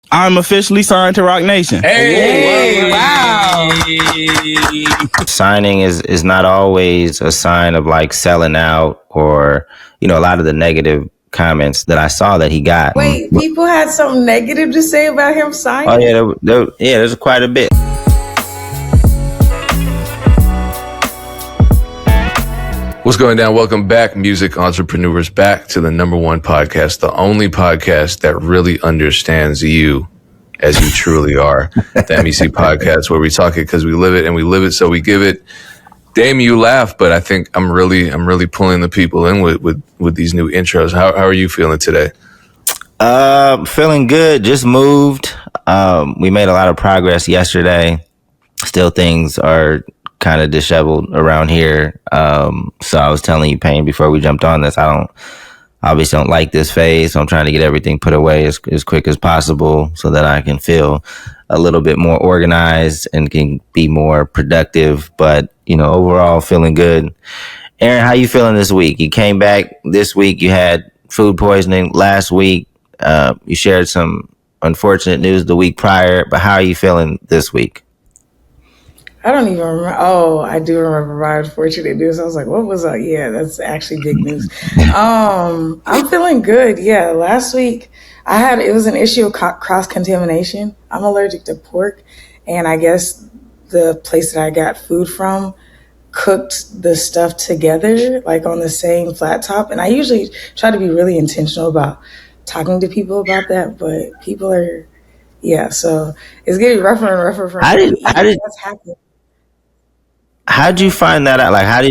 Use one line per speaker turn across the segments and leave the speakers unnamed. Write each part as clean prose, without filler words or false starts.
I'm officially signed to Roc Nation.
Hey, wow.
Signing is not always a sign of like selling out or, a lot of the negative comments that I saw that he got.
Wait, people had something negative to say about him signing?
Oh, yeah, there's quite a bit.
What's going down? Welcome back, music entrepreneurs, back to the #1 podcast, the only podcast that really understands you as you truly are. The MEC podcast, where we talk it because we live it and we live it so we give it. Damien, you laugh, but I think I'm really pulling the people in with these new intros. How are you feeling today?
Feeling good. Just moved. We made a lot of progress yesterday. Still, things are kind of disheveled around here. So I was telling you, Payne, before we jumped on this, I obviously don't like this phase. So I'm trying to get everything put away as quick as possible so that I can feel a little bit more organized and can be more productive. But, overall feeling good. Erinn, how you feeling this week? You came back this week. You had food poisoning last week. You shared some unfortunate news the week prior, but how are you feeling this week?
I don't even remember. Oh, I do remember my unfortunate news. I was like, what was that? Yeah, that's actually big news. I'm feeling good. Yeah, last week it was an issue of cross-contamination. I'm allergic to pork, and I guess the place that I got food from cooked the stuff together, like on the same flat top. And I usually try to be really intentional about talking to people about that, but people are, so it's getting rougher and rougher for me. What's happening?
How'd you find that out? Like, how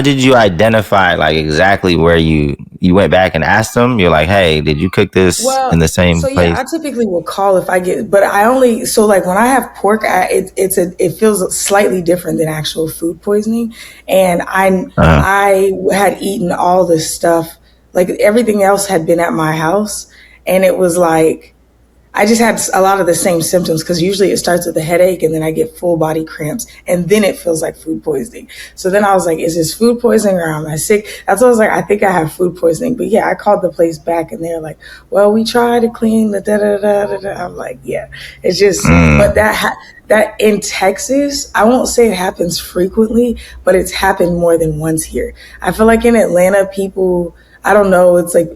did you identify like exactly where you went back and asked them? You're like, hey, did you cook this in the same place?
Yeah, I typically will call if I get, but like when I have pork, it feels slightly different than actual food poisoning. And I had eaten all this stuff, like everything else had been at my house, and it was like, I just had a lot of the same symptoms because usually it starts with a headache and then I get full body cramps and then it feels like food poisoning. So then I was like, is this food poisoning or am I sick? That's what I was like, I think I have food poisoning. But yeah, I called the place back and they're like, well, we tried to clean the da-da-da-da-da. I'm like, yeah, it's just, but that in Texas, I won't say it happens frequently, but it's happened more than once here. I feel like in Atlanta, people, I don't know. It's like,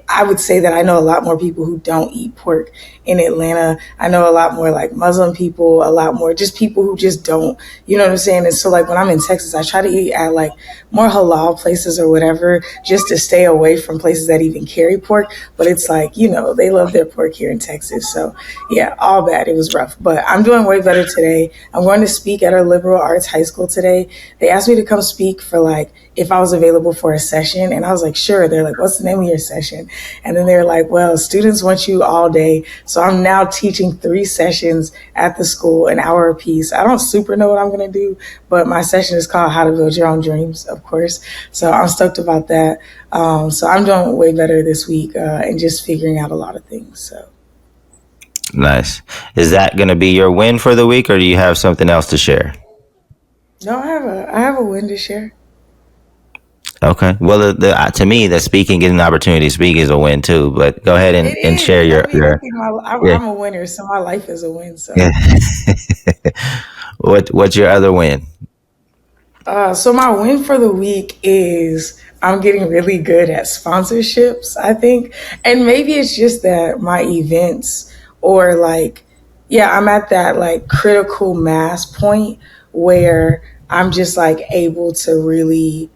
I would say that I know a lot more people who don't eat pork in Atlanta. I know a lot more like Muslim people, a lot more just people who just don't, you know what I'm saying? And so like when I'm in Texas, I try to eat at like more halal places or whatever, just to stay away from places that even carry pork. But it's like, they love their pork here in Texas. So yeah, all bad. It was rough, but I'm doing way better today. I'm going to speak at our liberal arts high school today. They asked me to come speak for like, if I was available for a session. And I was like, sure. They're like, what's the name of your session? And then they're like, well, students want you all day. So I'm now teaching 3 sessions at the school, an hour apiece. I don't super know what I'm going to do, but my session is called How to Build Your Own Dreams, of course. So I'm stoked about that. So I'm doing way better this week and just figuring out a lot of things. So.
Nice. Is that going to be your win for the week or do you have something else to share?
No, I have a win to share.
Okay. Well, to me, the speaking, getting the opportunity to speak is a win too. But go ahead and share your.
I'm a winner, so my life is a win. So.
What's your other win?
So my win for the week is I'm getting really good at sponsorships, I think, and maybe it's just that my events or like, I'm at that like critical mass point where I'm just like able to really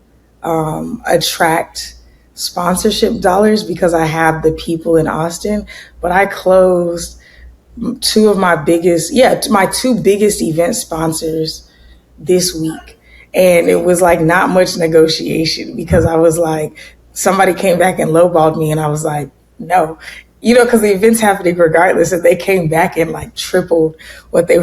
attract sponsorship dollars because I have the people in Austin. But I closed my 2 biggest event sponsors this week. And it was like not much negotiation because I was like, somebody came back and lowballed me and I was like, no. Because the event's happening regardless, and they came back and like tripled what they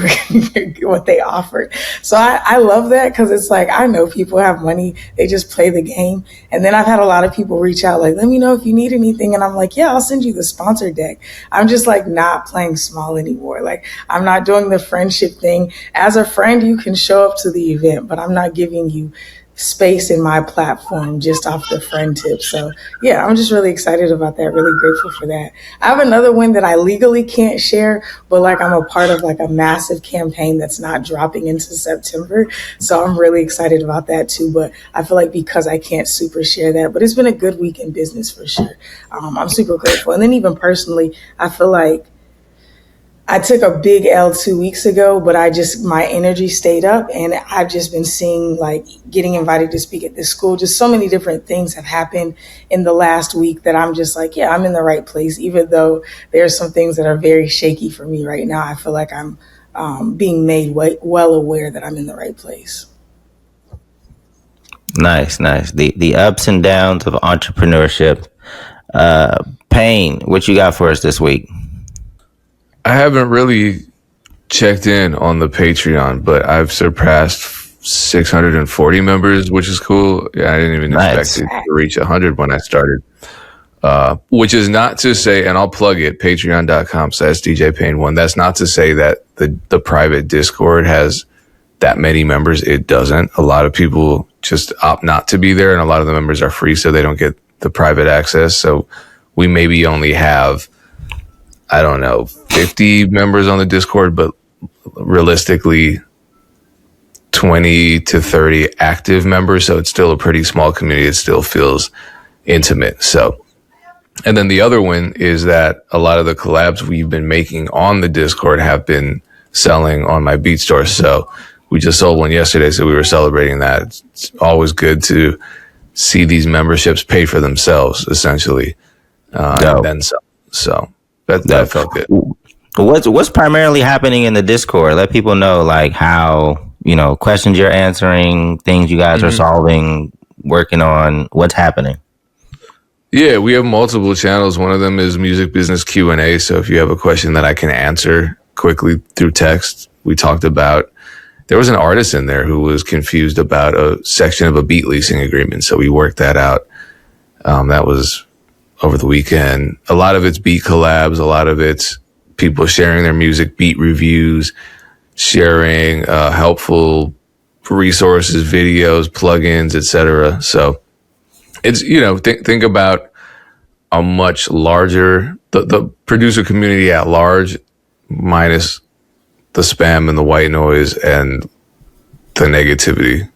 offered. So I love that because it's like, I know people have money. They just play the game. And then I've had a lot of people reach out like, let me know if you need anything. And I'm like, yeah, I'll send you the sponsor deck. I'm just like not playing small anymore. Like I'm not doing the friendship thing. As a friend, you can show up to the event, but I'm not giving you space in my platform just off the friend tip. So yeah, I'm just really excited about that. Really grateful for that. I have another win that I legally can't share, but like I'm a part of like a massive campaign that's not dropping into September. So I'm really excited about that too. But I feel like because I can't super share that, but it's been a good week in business for sure. I'm super grateful. And then even personally, I feel like I took a big L 2 weeks ago, but my energy stayed up, and I've just been seeing like getting invited to speak at this school. Just so many different things have happened in the last week that I'm just like, yeah, I'm in the right place. Even though there's some things that are very shaky for me right now, I feel like I'm being made well aware that I'm in the right place.
Nice. The ups and downs of entrepreneurship. Payne, what you got for us this week?
I haven't really checked in on the Patreon, but I've surpassed 640 members, which is cool. Yeah, I didn't even expect it to reach 100 when I started. Which is not to say, and I'll plug it, patreon.com/DJPayne1. That's not to say that the private Discord has that many members. It doesn't. A lot of people just opt not to be there, and a lot of the members are free, so they don't get the private access. So we maybe only have, I don't know, 50 members on the Discord, but realistically 20 to 30 active members. So it's still a pretty small community. It still feels intimate. So, and then the other one is that a lot of the collabs we've been making on the Discord have been selling on my Beat Store. So we just sold one yesterday. So we were celebrating that. It's always good to see these memberships pay for themselves, essentially. And then some. So that felt good.
What's primarily happening in the Discord? Let people know like how, questions you're answering, things you guys are solving, working on, what's happening.
Yeah, we have multiple channels. One of them is Music Business Q&A. So if you have a question that I can answer quickly through text, we talked about, there was an artist in there who was confused about a section of a beat leasing agreement. So we worked that out. That was over the weekend. A lot of it's beat collabs, a lot of it's people sharing their music, beat reviews, sharing helpful resources, videos, plugins, etc. So it's, think about a much larger, the producer community at large, minus the spam and the white noise and the negativity.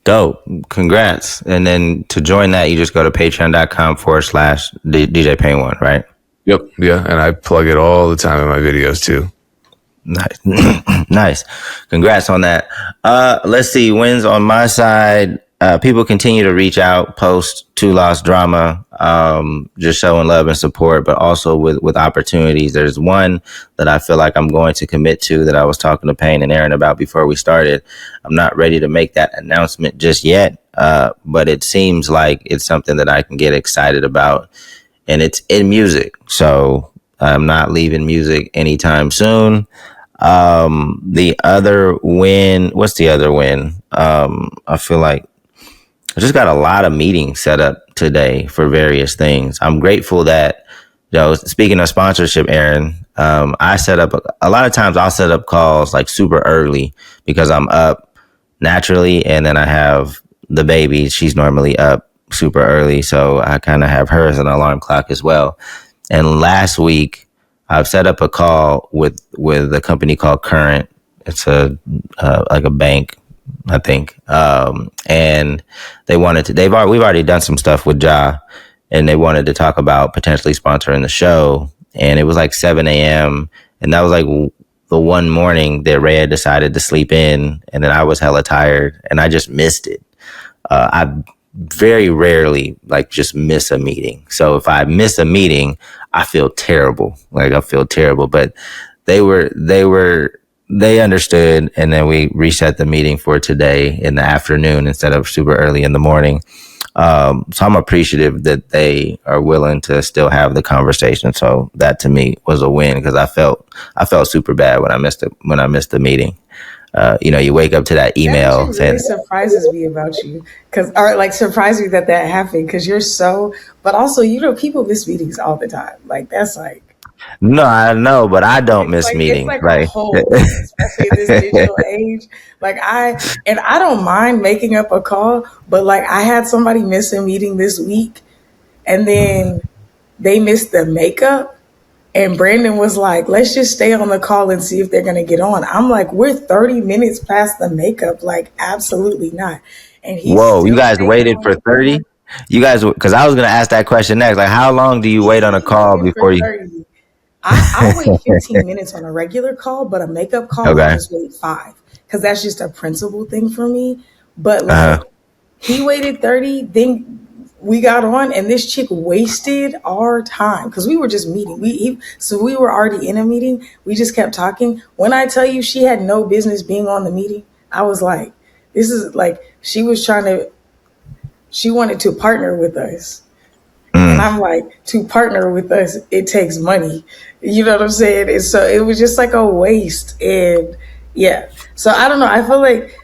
Dope. Congrats. And then to join that, you just go to patreon.com/DJPayne1, right?
Yep. Yeah. And I plug it all the time in my videos too.
Nice. Nice. Congrats on that. Let's see. Wins on my side. People continue to reach out, post Two Lost Drama, just showing love and support, but also with opportunities. There's one that I feel like I'm going to commit to that I was talking to Payne and Erinn about before we started. I'm not ready to make that announcement just yet, but it seems like it's something that I can get excited about, and it's in music. So I'm not leaving music anytime soon. The other win, what's the other win? I feel like I just got a lot of meetings set up today for various things. I'm grateful that, speaking of sponsorship, Erinn, I set up a lot of times I'll set up calls like super early because I'm up naturally. And then I have the baby. She's normally up super early. So I kind of have her as an alarm clock as well. And last week I've set up a call with a company called Current. It's like a bank, I think. And they wanted to, we've already done some stuff with Ja, and they wanted to talk about potentially sponsoring the show. And it was like 7 a.m. And that was like the one morning that Ray had decided to sleep in. And then I was hella tired and I just missed it. I very rarely like just miss a meeting. So if I miss a meeting, I feel terrible. But they understood, and then we reset the meeting for today in the afternoon instead of super early in the morning. So I'm appreciative that they are willing to still have the conversation. So that to me was a win because I felt super bad when I missed the meeting. You wake up to that email
that
saying,
really surprises me about you, surprised me that happened because you're so. But also, people miss meetings all the time. Like that's like
No, I know, but I don't miss
It's
meetings.
like a
Like,
whole thing, especially in this digital age. Like I don't mind making up a call, but like I had somebody miss a meeting this week, and then they missed the makeup. And Brandon was like, let's just stay on the call and see if they're going to get on. I'm like, we're 30 minutes past the makeup. Like, absolutely not. And he's
whoa, you
still
guys
staying
waited
on
for
the call.
30? You guys, because I was going to ask that question next. Like, how long do you wait on a
He
call
waited for
before you?
30. I'll wait 15 minutes on a regular call, but a makeup call, I'll
Okay.
just wait 5 because that's just a principle thing for me. But
Uh-huh.
like, he waited 30, then we got on, and this chick wasted our time because we were just meeting. So we were already in a meeting. We just kept talking. When I tell you she had no business being on the meeting, I was like, this is like, she wanted to partner with us. And I'm like, to partner with us, it takes money. You know what I'm saying? And so it was just like a waste. And yeah. So I don't know. I feel like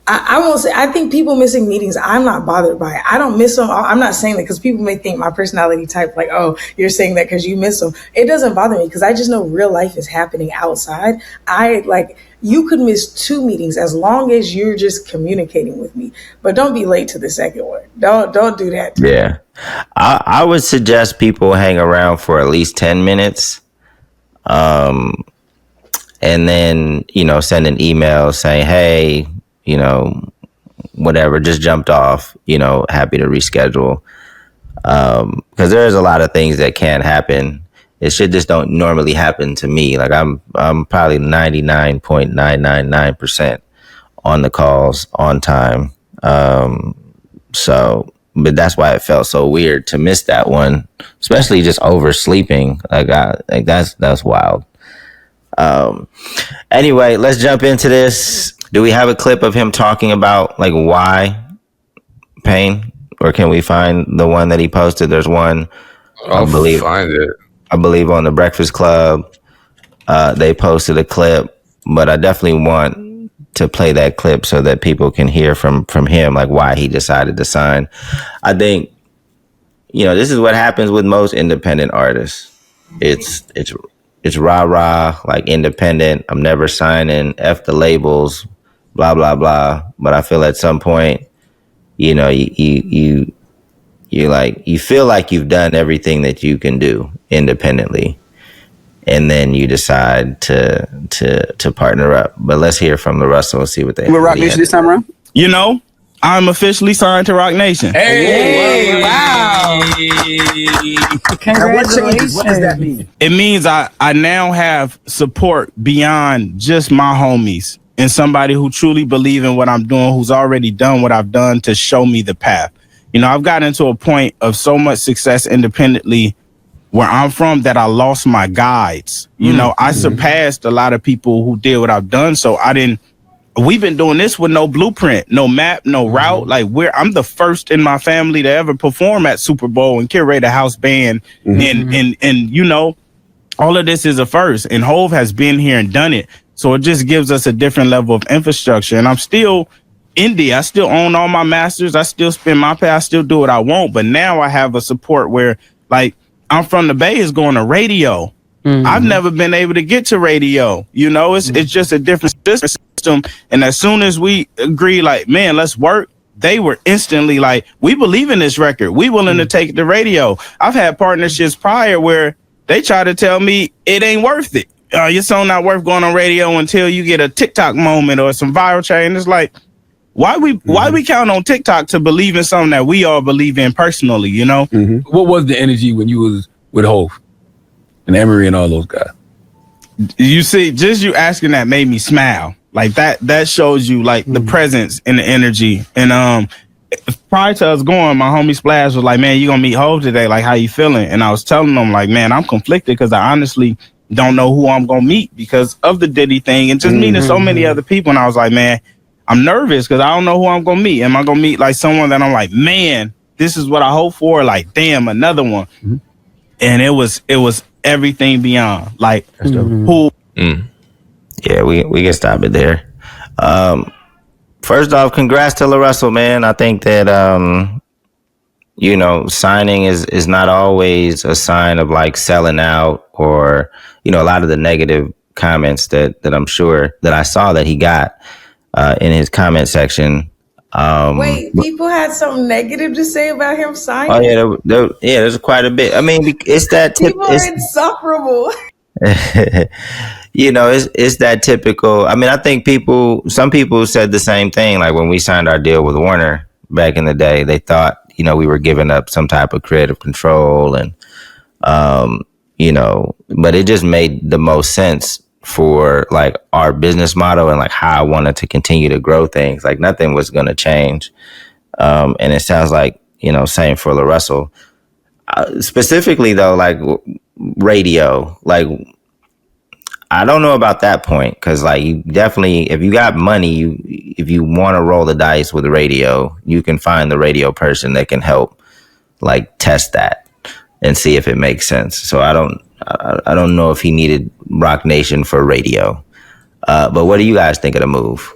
I won't say, I think people missing meetings, I'm not bothered by it. I don't miss them. I'm not saying that because people may think my personality type, like, oh, you're saying that because you miss them. It doesn't bother me because I just know real life is happening outside. You could miss 2 meetings as long as you're just communicating with me, but don't be late to the second one. Don't do that to me.
Yeah. I would suggest people hang around for at least 10 minutes. And then, send an email saying, hey, whatever, just jumped off, happy to reschedule. Because there's a lot of things that can happen. It should just don't normally happen to me. Like I'm probably 99.999% on the calls on time. But that's why it felt so weird to miss that one, especially just oversleeping. That's wild. Anyway, let's jump into this. Do we have a clip of him talking about like why pain, or can we find the one that he posted? There's one,
I'll find it.
I believe on the Breakfast Club. They posted a clip, but I definitely want to play that clip so that people can hear from him, like why he decided to sign. I think, this is what happens with most independent artists. It's rah, like independent. I'm never signing, F the labels, blah, blah, blah. But I feel at some point, you feel like you've done everything that you can do independently. And then you decide to partner up. But let's hear from LaRussell and see what they.
With Roc Nation this time around?
I'm officially signed to Roc Nation.
Hey, wow. Congratulations. What does that mean?
It means I now have support beyond just my homies and somebody who truly believe in what I'm doing, who's already done what I've done to show me the path. I've gotten to a point of so much success independently where I'm from that I lost my guides. I surpassed a lot of people who did what I've done. So we've been doing this with no blueprint, no map, no route. Like I'm the first in my family to ever perform at Super Bowl and curate a house band. And all of this is a first, and Hove has been here and done it. So it just gives us a different level of infrastructure. And I'm still indie. I still own all my masters. I still spend my pay. I still do what I want. But now I have a support where like I'm from the Bay is going to radio. I've never been able to get to radio. It's just a different system. And as soon as we agree, like, man, let's work, they were instantly like, we believe in this record. We willing to take the radio. I've had partnerships prior where they try to tell me it ain't worth it. Your song not worth going on radio until you get a TikTok moment or some viral change. It's like, why we count on TikTok to believe in something that we all believe in personally,
What was the energy when you was with Hove and Emery and all those guys?
You see, just you asking that made me smile. Like that shows you like the presence and the energy. And prior to us going, my homie Splash was like, man, you gonna meet Hove today, like how you feeling? And I was telling them like, man, I'm conflicted because I honestly don't know who I'm gonna meet because of the Diddy thing and just meeting so many other people. And I was like, man, I'm nervous because I don't know who I'm gonna meet. Am I gonna meet like someone that I'm like, man, this is what I hope for? Like, damn, another one. And it was everything beyond. Like, who?
Yeah, we can stop it there. First off, congrats to LaRussell, man. I think that signing is not always a sign of like selling out, or a lot of the negative comments that I'm sure that I saw that he got in his comment section.
Wait, people had something negative to say about him
Oh
signing?
yeah, there's quite a bit. I mean, it's that
People are insufferable.
it's that typical. I mean, I think some people said the same thing. Like when we signed our deal with Warner back in the day, they thought, we were giving up some type of creative control, and, but it just made the most sense for like our business model and like how I wanted to continue to grow things. Like nothing was going to change. And it sounds like, same for LaRussell. Specifically though, like radio, like I don't know about that point, because like you definitely, if you got money, if you want to roll the dice with the radio, you can find the radio person that can help like test that and see if it makes sense. So I don't know if he needed Roc Nation for radio. But what do you guys think of the move?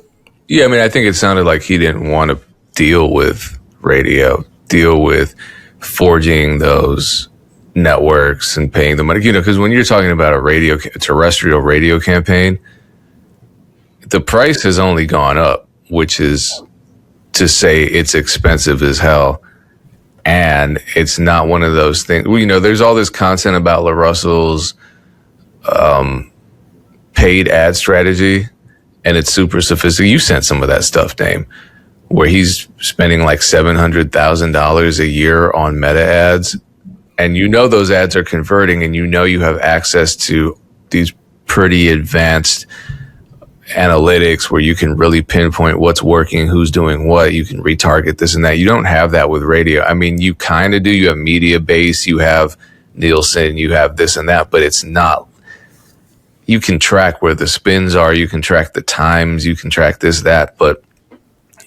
Yeah, I mean, I think it sounded like he didn't want to deal with radio, deal with forging those networks and paying the money, because when you're talking about a terrestrial radio campaign, the price has only gone up, which is to say it's expensive as hell. And it's not one of those things. Well, there's all this content about LaRussell's paid ad strategy, and it's super sophisticated. You sent some of that stuff, Dame, where he's spending like $700,000 a year on meta ads. And those ads are converting, and you have access to these pretty advanced analytics where you can really pinpoint what's working, who's doing what. You can retarget this and that. You don't have that with radio. I mean, you kind of do. You have media base, you have Nielsen, you have this and that, but it's not. You can track where the spins are, you can track the times, you can track this, that, but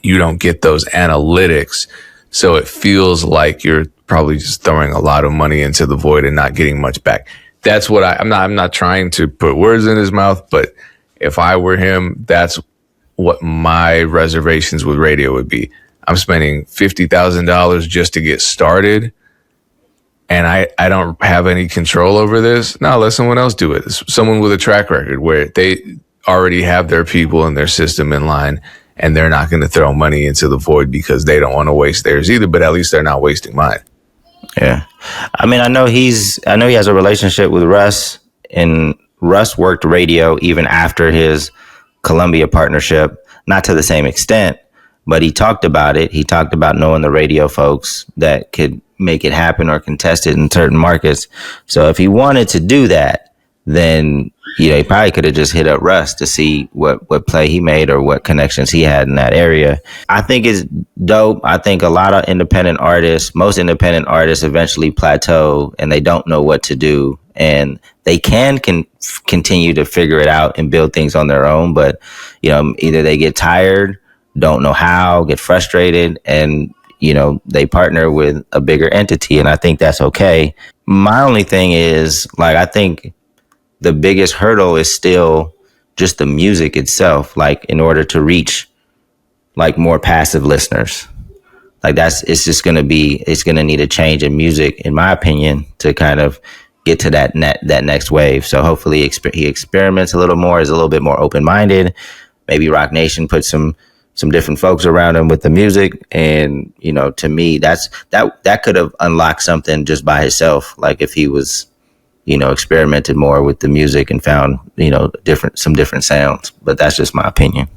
you don't get those analytics. So it feels like you're probably just throwing a lot of money into the void and not getting much back. That's what I'm not trying to put words in his mouth, but if I were him, that's what my reservations with radio would be. I'm spending $50,000 just to get started, and I don't have any control over this. No, let someone else do it. Someone with a track record where they already have their people and their system in line, and they're not going to throw money into the void because they don't want to waste theirs either, but at least they're not wasting mine.
Yeah. I mean, I know he has a relationship with Russ, and Russ worked radio even after his Columbia partnership, not to the same extent, but he talked about it. He talked about knowing the radio folks that could make it happen or contest it in certain markets. So if he wanted to do that, then he probably could have just hit up Russ to see what play he made or what connections he had in that area. I think it's dope. I think a lot of most independent artists eventually plateau and they don't know what to do, and they can continue to figure it out and build things on their own. But, either they get tired, don't know how, get frustrated, and, they partner with a bigger entity. And I think that's okay. My only thing is, like, I think the biggest hurdle is still just the music itself. Like, in order to reach like more passive listeners, like it's going to need a change in music, in my opinion, to kind of get to that next wave. So hopefully he experiments a little more, is a little bit more open-minded. Maybe Roc Nation puts some different folks around him with the music. And, to me, that could have unlocked something just by itself. Like if he was, experimented more with the music and found, some different sounds. But that's just my opinion.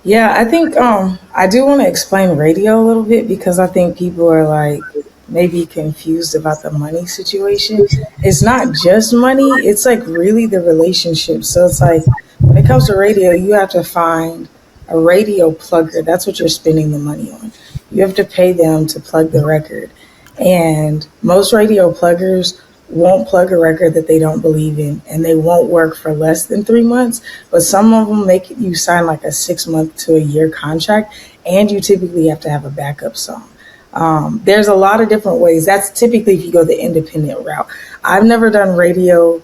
Yeah, I think I do want to explain radio a little bit, because I think people are like maybe confused about the money situation. It's not just money, it's like really the relationship. So it's like when it comes to radio, you have to find a radio plugger. That's what you're spending the money on. You have to pay them to plug the record. And most radio pluggers won't plug a record that they don't believe in, and they won't work for less than 3 months. But some of them make you sign like a 6-month to a year contract, and you typically have to have a backup song. There's a lot of different ways. That's typically if you go the independent route. I've never done radio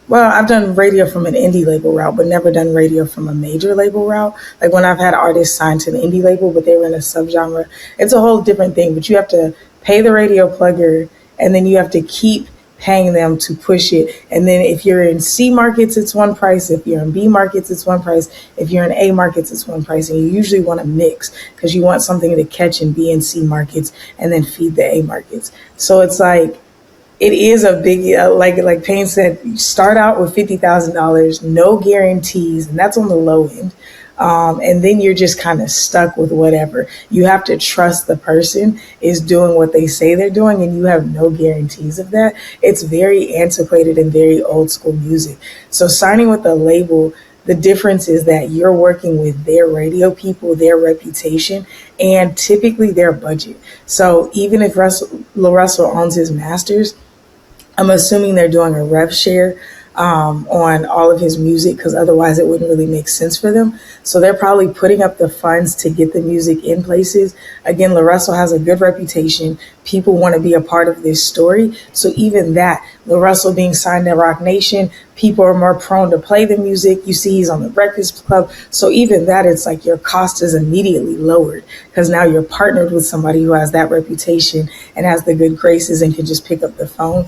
Well, I've done radio from an indie label route, but never done radio from a major label route. Like when I've had artists signed to the indie label, but they were in a subgenre, it's a whole different thing. But you have to pay the radio plugger, and then you have to keep paying them to push it. And then if you're in C markets, it's one price. If you're in B markets, it's one price. If you're in A markets, it's one price. And you usually want to mix because you want something to catch in B and C markets and then feed the A markets. So it's like, it is a big, like Payne said, you start out with $50,000, no guarantees, and that's on the low end. And then you're just kind of stuck with whatever. You have to trust the person is doing what they say they're doing, and you have no guarantees of that. It's very antiquated and very old school music. So signing with a label, the difference is that you're working with their radio people, their reputation, and typically their budget. So even if LaRussell owns his masters, I'm assuming they're doing a rev share on all of his music because otherwise it wouldn't really make sense for them. So they're probably putting up the funds to get the music in places. Again, LaRussell has a good reputation. People want to be a part of this story. So even that, LaRussell being signed to Roc Nation, people are more prone to play the music. You see he's on the Breakfast Club. So even that, it's like your cost is immediately lowered because now you're partnered with somebody who has that reputation and has the good graces and can just pick up the phone.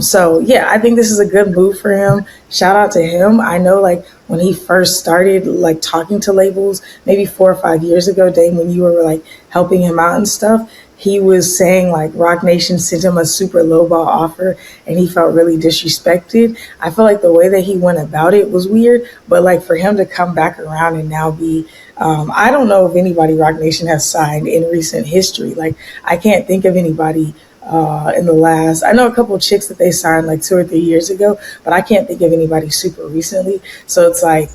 So yeah, I think this is a good move for him. Shout out to him. I know like when he first started like talking to labels, maybe 4 or 5 years ago, Dame, when you were like helping him out and stuff, he was saying like Roc Nation sent him a super lowball offer and he felt really disrespected. I feel like the way that he went about it was weird, but like for him to come back around and now be, I don't know if anybody Roc Nation has signed in recent history. Like I can't think of anybody in the last, I know a couple of chicks that they signed like 2 or 3 years ago, but I can't think of anybody super recently. So it's like,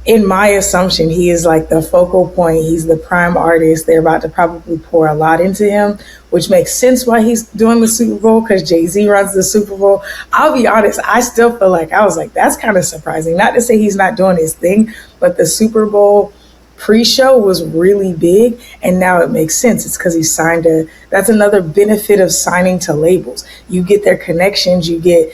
in my assumption, he is like the focal point. He's the prime artist. They're about to probably pour a lot into him, which makes sense why he's doing the Super Bowl because Jay-Z runs the Super Bowl. I'll be honest, I still feel like, I was like, that's kind of surprising. Not to say he's not doing his thing, but the Super Bowl pre-show was really big and now it makes sense. It's because he signed that's another benefit of signing to labels. You get their connections, you get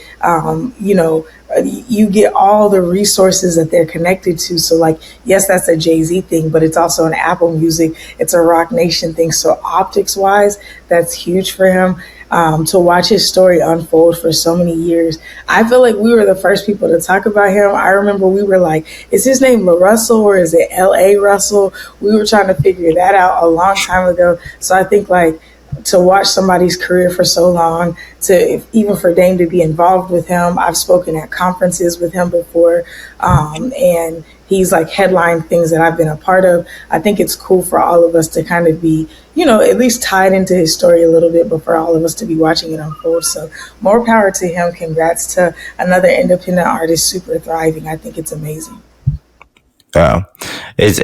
you get all the resources that they're connected to. So like, yes, that's a Jay-Z thing, but it's also an Apple Music, it's a Roc Nation thing. So optics wise, that's huge for him. To watch his story unfold for so many years. I feel like we were the first people to talk about him. I remember we were like, is his name LaRussell or is it L.A. Russell? We were trying to figure that out a long time ago. So I think like to watch somebody's career for so long, even for Dame to be involved with him. I've spoken at conferences with him before, and he's like headlined things that I've been a part of. I think it's cool for all of us to kind of be, at least tied into his story a little bit, but for all of us to be watching it unfold. So more power to him. Congrats to another independent artist, super thriving. I think it's amazing.
It's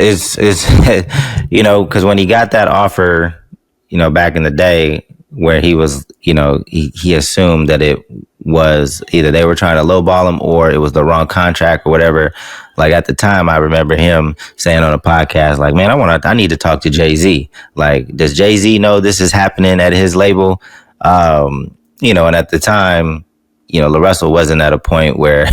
because when he got that offer, back in the day where he was, he assumed that it was either they were trying to lowball him or it was the wrong contract or whatever. Like at the time, I remember him saying on a podcast, like, man, I need to talk to Jay-Z. Like, does Jay-Z know this is happening at his label? And at the time, LaRussell wasn't at a point where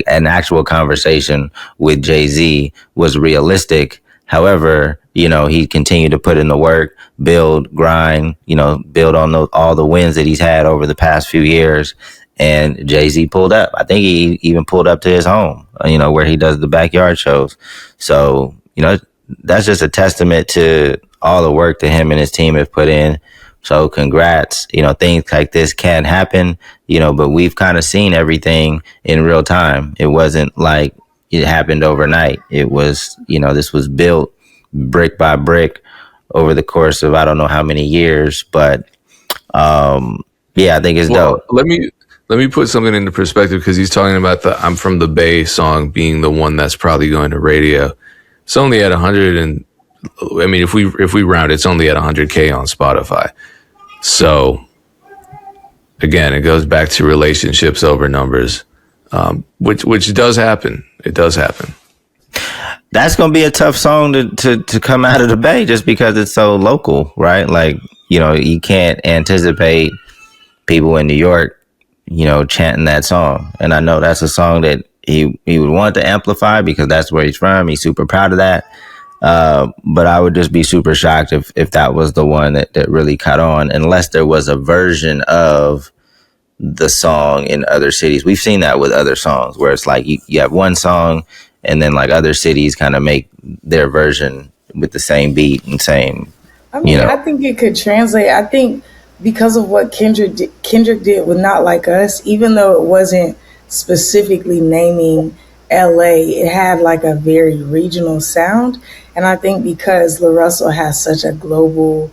an actual conversation with Jay-Z was realistic. However, he continued to put in the work, build, grind, build on all the wins that he's had over the past few years. And Jay-Z pulled up. I think he even pulled up to his home, where he does the backyard shows. So, that's just a testament to all the work that him and his team have put in. So congrats. Things like this can happen, but we've kind of seen everything in real time. It wasn't like it happened overnight. It was, this was built brick by brick over the course of I don't know how many years, but I think it's dope.
Let me put something into perspective because he's talking about the "I'm from the Bay" song being the one that's probably going to radio. It's only at 100, and I mean if we round, it's only at 100K on Spotify. So again, it goes back to relationships over numbers, which does happen. It does happen.
That's going to be a tough song to come out of the Bay just because it's so local, right? Like, you can't anticipate people in New York chanting that song. And I know that's a song that he would want to amplify because that's where he's from. He's super proud of that. But I would just be super shocked if that was the one that really caught on, unless there was a version of the song in other cities. We've seen that with other songs where it's like you have one song and then like other cities kind of make their version with the same beat and same,
I mean, I think it could translate. I think because of what Kendrick did with Not Like Us, even though it wasn't specifically naming LA, it had like a very regional sound. And I think because LaRussell has such a global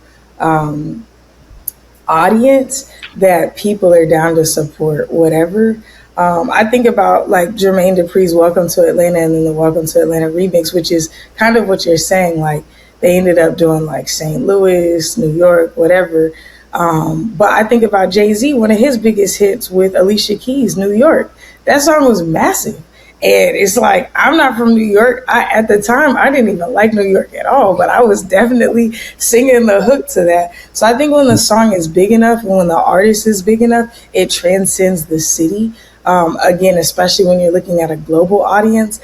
audience that people are down to support whatever. I think about like Jermaine Dupri's Welcome to Atlanta and then the Welcome to Atlanta remix, which is kind of what you're saying. Like they ended up doing like St. Louis, New York, whatever. But I think about Jay-Z, one of his biggest hits with Alicia Keys, New York. That song was massive. And it's like, I'm not from New York. At the time, I didn't even like New York at all, but I was definitely singing the hook to that. So I think when the song is big enough and when the artist is big enough, it transcends the city. Again, especially when you're looking at a global audience,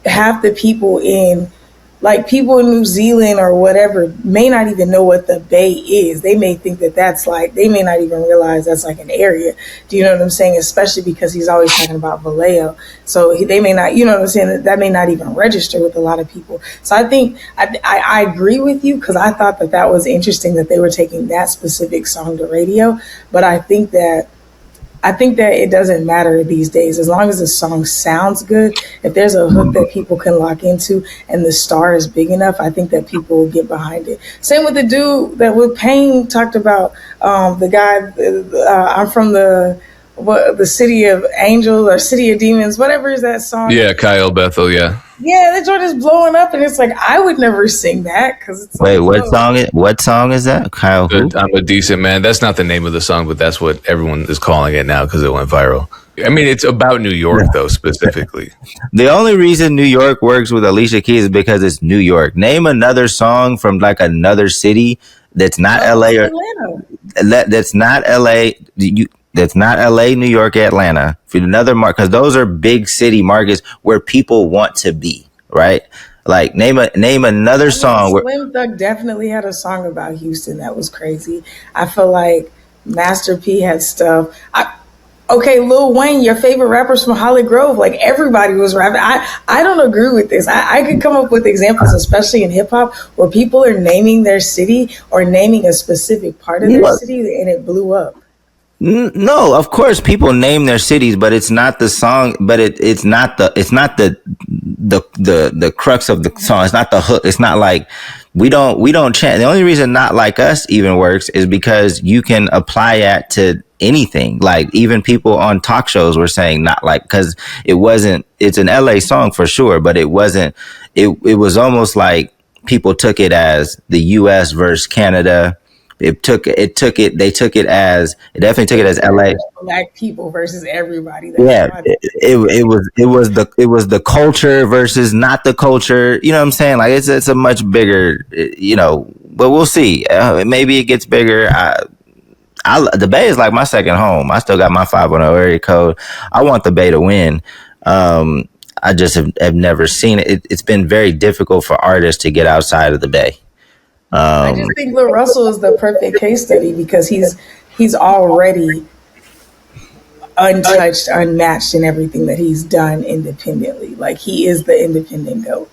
half the people in New Zealand or whatever may not even know what the Bay is. They may think that that's like, they may not even realize that's like an area. Do you know what I'm saying? Especially because he's always talking about Vallejo. So they may not, you know what I'm saying? That may not even register with a lot of people. So I think I agree with you because I thought that was interesting that they were taking that specific song to radio. But I think that it doesn't matter these days. As long as the song sounds good, if there's a hook that people can lock into and the star is big enough, I think that people will get behind it. Same with the dude that with Payne talked about, the guy, I'm from the City of Angels or City of Demons, whatever is that song.
Yeah, Kyle Bethel, yeah.
Yeah, that joint is blowing up, and it's like I would never sing that because it's
wait,
like,
what song is that? Kyle who?
I'm a Decent Man. That's not the name of the song, but that's what everyone is calling it now because it went viral. I mean, it's about New York though, specifically.
The only reason New York works with Alicia Keys is because it's New York. Name another song from like another city that's not LA or that's not LA. That's not LA, New York, Atlanta. For another market, because those are big city markets where people want to be, right? Like name another song.
Slim Thug definitely had a song about Houston that was crazy. I feel like Master P had stuff. Okay, Lil Wayne, your favorite rappers from Holly Grove, like everybody was rapping. I don't agree with this. I could come up with examples, especially in hip hop, where people are naming their city or naming a specific part of their city and it blew up.
No, of course people name their cities, but it's not the song. But it's not the crux of the song. It's not the hook. It's not like we don't chant. The only reason Not Like Us even works is because you can apply that to anything. Like even people on talk shows were saying not like, because it's an LA song for sure, but it wasn't. It was almost like people took it as the US versus Canada. They took it as LA
Black people versus everybody.
It was the culture versus not the culture. You know what I'm saying? Like it's a much bigger, but we'll see. Maybe it gets bigger. The Bay is like my second home. I still got my 510 area code. I want the Bay to win. I just have never seen it. It's been very difficult for artists to get outside of the Bay.
I just think LaRussell is the perfect case study because he's already untouched, unmatched in everything that he's done independently. Like he is the independent GOAT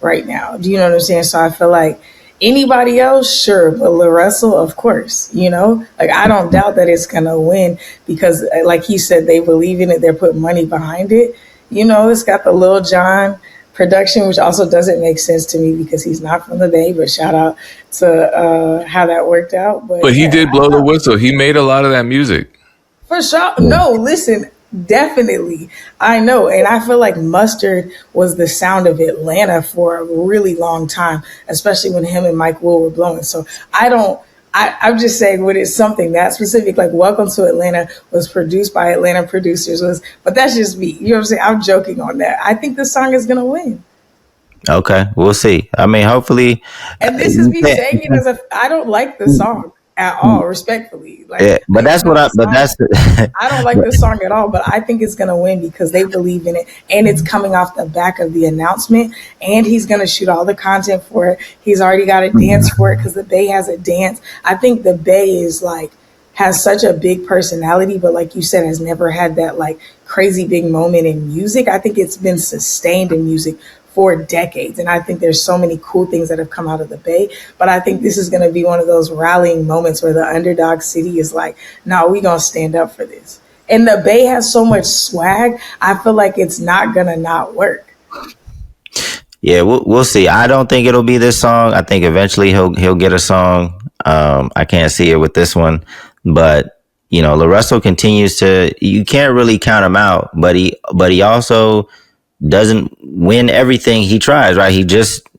right now. Do you know what I'm saying? So I feel like anybody else, sure, but LaRussell, of course, like I don't doubt that it's gonna win because like he said, they believe in it, they're putting money behind it. It's got the Lil Jon production, which also doesn't make sense to me because he's not from the Bay, but shout out to how that worked out. But
he did blow the whistle. He made a lot of that music.
For sure. No, listen, definitely. I know. And I feel like Mustard was the sound of Atlanta for a really long time, especially when him and Mike Will were blowing. So I'm just saying when it's something that specific, like Welcome to Atlanta was produced by Atlanta producers, but that's just me. You know what I'm saying? I'm joking on that. I think the song is going to win.
Okay, we'll see. I mean, hopefully.
And this is me saying it I don't like the song. at all, respectfully. Like,
Yeah, but that's what I. But that's.
I don't like this song at all, but I think it's gonna win because they believe in it, and it's coming off the back of the announcement. And he's gonna shoot all the content for it. He's already got a dance for it because the Bay has a dance. I think the Bay is like has such a big personality, but like you said, has never had that like crazy big moment in music. I think it's been sustained in music for decades. And I think there's so many cool things that have come out of the Bay. But I think this is going to be one of those rallying moments where the underdog city is like, no, we going to stand up for this. And the Bay has so much swag. I feel like it's not going to not work.
Yeah, we'll see. I don't think it'll be this song. I think eventually he'll get a song. I can't see it with this one, but you know, LaRussell continues to. You can't really count him out, but he also doesn't win everything he tries. Right? He just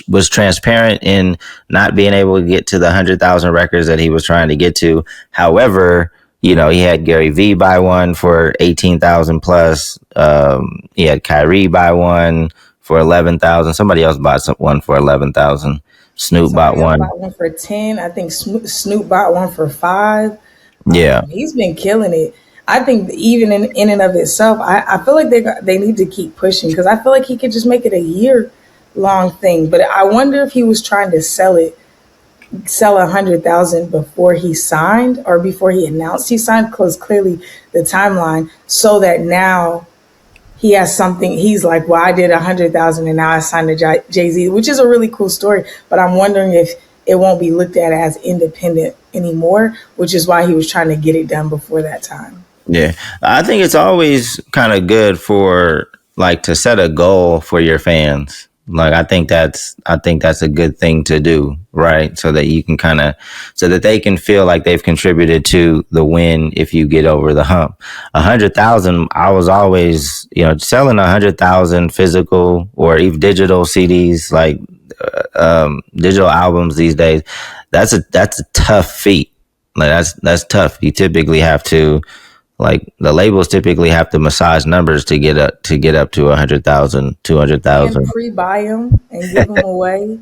was transparent in not being able to get to the 100,000 records that he was trying to get to. However, you know, he had Gary V buy one for 18,000 plus. He had Kyrie buy one for 11,000. Somebody else bought one for 11,000. Snoop bought one.
Bought one for 10. I think Snoop bought one for 5.
Yeah,
he's been killing it. I think even in and of itself, I feel like they need to keep pushing because I feel like he could just make it a year-long thing. But I wonder if he was trying to sell 100,000 before he signed or before he announced he signed, because clearly the timeline, so that now he has something. He's like, well, I did 100,000 and now I signed to Jay-Z, which is a really cool story. But I'm wondering if it won't be looked at as independent anymore, which is why he was trying to get it done before that time.
Yeah. I think it's always kind of good for like to set a goal for your fans. Like I think that's a good thing to do, right? So that you can so that they can feel like they've contributed to the win if you get over the hump. 100,000, I was always, you know, selling 100,000 physical or even digital CDs, like digital albums these days. That's a tough feat. Like that's tough. You typically have to, like the labels typically have to massage numbers to get up to 100,000, 200,000.
And pre-buy them and give them away.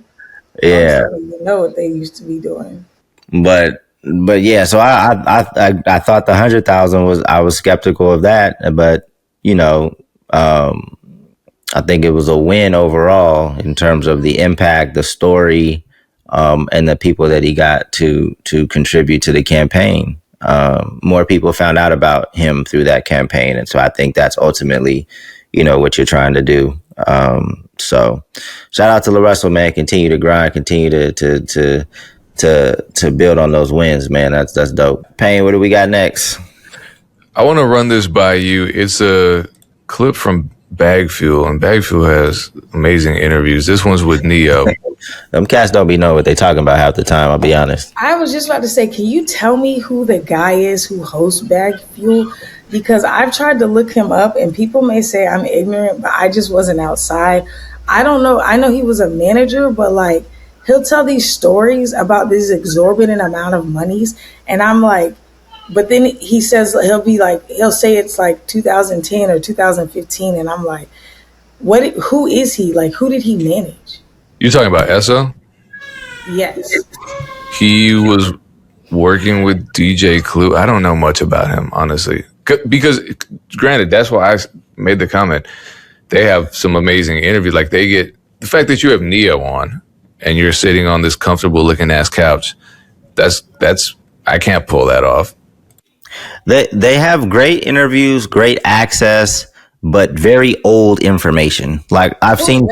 Yeah,
you know what they used to be doing.
But yeah, so I thought the 100,000 I was skeptical of that, but you know, I think it was a win overall in terms of the impact, the story, and the people that he got to contribute to the campaign. More people found out about him through that campaign. And so I think that's ultimately, you know, what you're trying to do. So shout out to LaRussell, man. Continue to grind, continue to build on those wins, man. That's dope. Payne, what do we got next?
I want to run this by you. It's a clip from Bag Fuel, and Bag Fuel has amazing interviews. This one's with Neyo.
Them cats don't be knowing what they talking about half the time, I'll be honest.
I was just about to say, can you tell me who the guy is who hosts Bag Fuel? Because I've tried to look him up and people may say I'm ignorant, but I just wasn't outside. I don't know. I know he was a manager, but like he'll tell these stories about this exorbitant amount of monies. And I'm like, but then he says he'll say it's like 2010 or 2015. And I'm like, who is he? Like, who did he manage?
You're talking about Esso?
Yes.
He was working with DJ Clue. I don't know much about him, honestly. Because, granted, that's why I made the comment. They have some amazing interviews. Like, they get the fact that you have Neyo on and you're sitting on this comfortable looking ass couch. That's I can't pull that off.
They have great interviews, great access, but very old information. Like I've seen.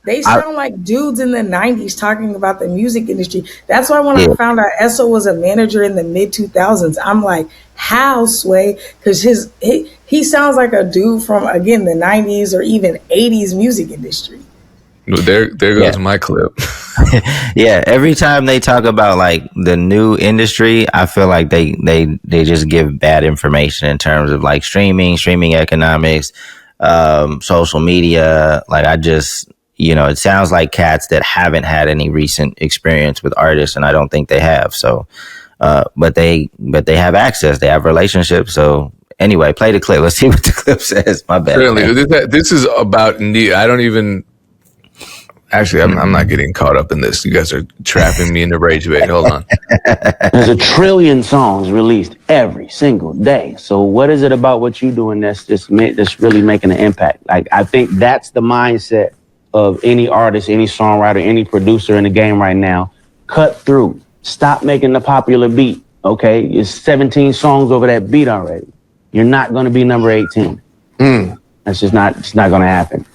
They sound like dudes in the 90s talking about the music industry. That's why when I found out Esso was a manager in the mid 2000s, I'm like, how, Sway? Because he sounds like a dude from, again, the 90s or even 80s music industry.
There goes my clip.
Yeah, every time they talk about like the new industry, I feel like they just give bad information in terms of like streaming economics, social media. Like I just, you know, it sounds like cats that haven't had any recent experience with artists, and I don't think they have. So, but they have access, they have relationships. So anyway, play the clip. Let's see what the clip says. My bad.
Certainly, this is about Neyo. Actually, I'm not getting caught up in this. You guys are trapping me in the rage bait. Hold on.
There's a trillion songs released every single day. So what is it about what you're doing that's really making an impact? Like, I think that's the mindset of any artist, any songwriter, any producer in the game right now. Cut through. Stop making the popular beat. Okay, it's 17 songs over that beat already. You're not going to be number 18. That's just not. It's not going to happen.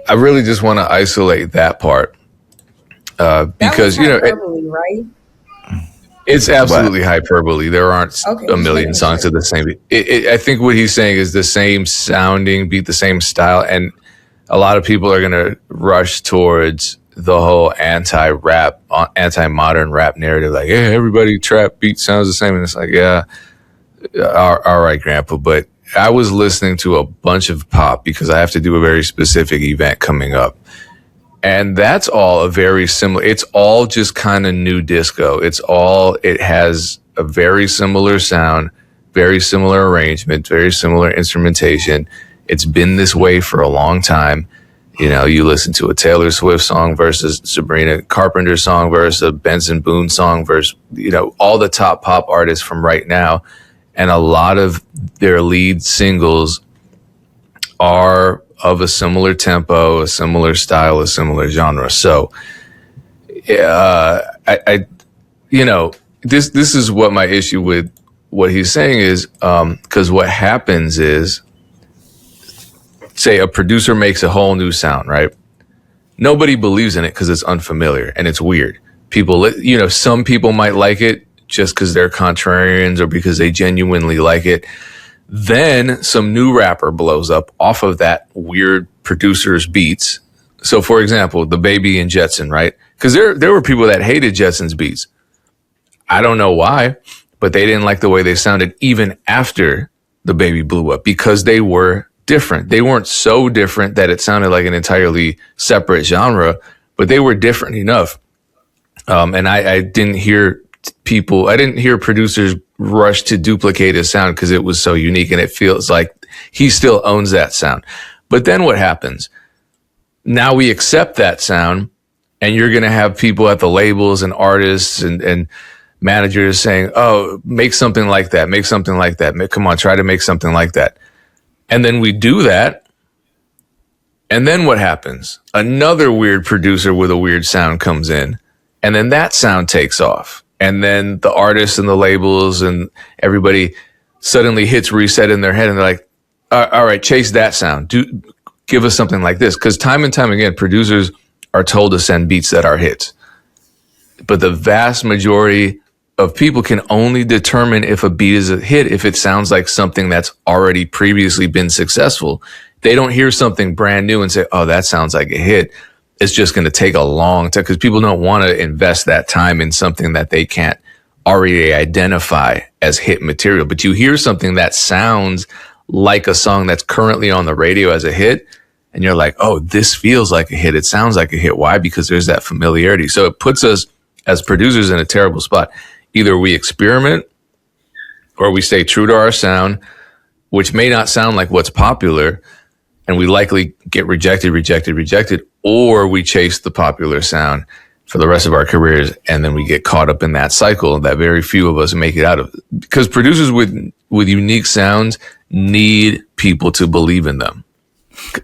I really just want to isolate that part because
hyperbole, right?
It's absolutely hyperbole. There aren't a million songs of the same beat. I think what he's saying is the same sounding beat, the same style, and a lot of people are going to rush towards the whole anti-rap, anti-modern rap narrative. Like, yeah, everybody trap beat sounds the same. And it's like, yeah, all right, Grandpa. But I was listening to a bunch of pop because I have to do a very specific event coming up. And that's all a very similar, it's all just kind of new disco. It has a very similar sound, very similar arrangement, very similar instrumentation. It's been this way for a long time. You know, you listen to a Taylor Swift song versus Sabrina Carpenter song versus a Benson Boone song versus, all the top pop artists from right now. And a lot of their lead singles are of a similar tempo, a similar style, a similar genre. So, this is what my issue with what he's saying is, because what happens is, say a producer makes a whole new sound, right? Nobody believes in it because it's unfamiliar and it's weird. People, some people might like it just because they're contrarians or because they genuinely like it. Then some new rapper blows up off of that weird producer's beats. So, for example, the Baby and Jetson, right? Because there were people that hated Jetson's beats. I don't know why, but they didn't like the way they sounded even after the Baby blew up because they were different. They weren't so different that it sounded like an entirely separate genre, but they were different enough. And I didn't hear producers rush to duplicate his sound because it was so unique and it feels like he still owns that sound. But then what happens? Now we accept that sound and you're going to have people at the labels and artists and managers saying, oh, make something like that. Make something like that. Come on, try to make something like that. And then we do that. And then what happens? Another weird producer with a weird sound comes in. And then that sound takes off. And then the artists and the labels and everybody suddenly hits reset in their head. And they're like, all right, chase that sound. Give us something like this. Because time and time again, producers are told to send beats that are hits. But the vast majority of people can only determine if a beat is a hit if it sounds like something that's already previously been successful. They don't hear something brand new and say, oh, that sounds like a hit. It's just going to take a long time because people don't want to invest that time in something that they can't already identify as hit material. But you hear something that sounds like a song that's currently on the radio as a hit, and you're like, oh, this feels like a hit. It sounds like a hit. Why? Because there's that familiarity. So it puts us as producers in a terrible spot. Either we experiment or we stay true to our sound, which may not sound like what's popular, and we likely get rejected, or we chase the popular sound for the rest of our careers, and then we get caught up in that cycle that very few of us make it out of. Because producers with unique sounds need people to believe in them.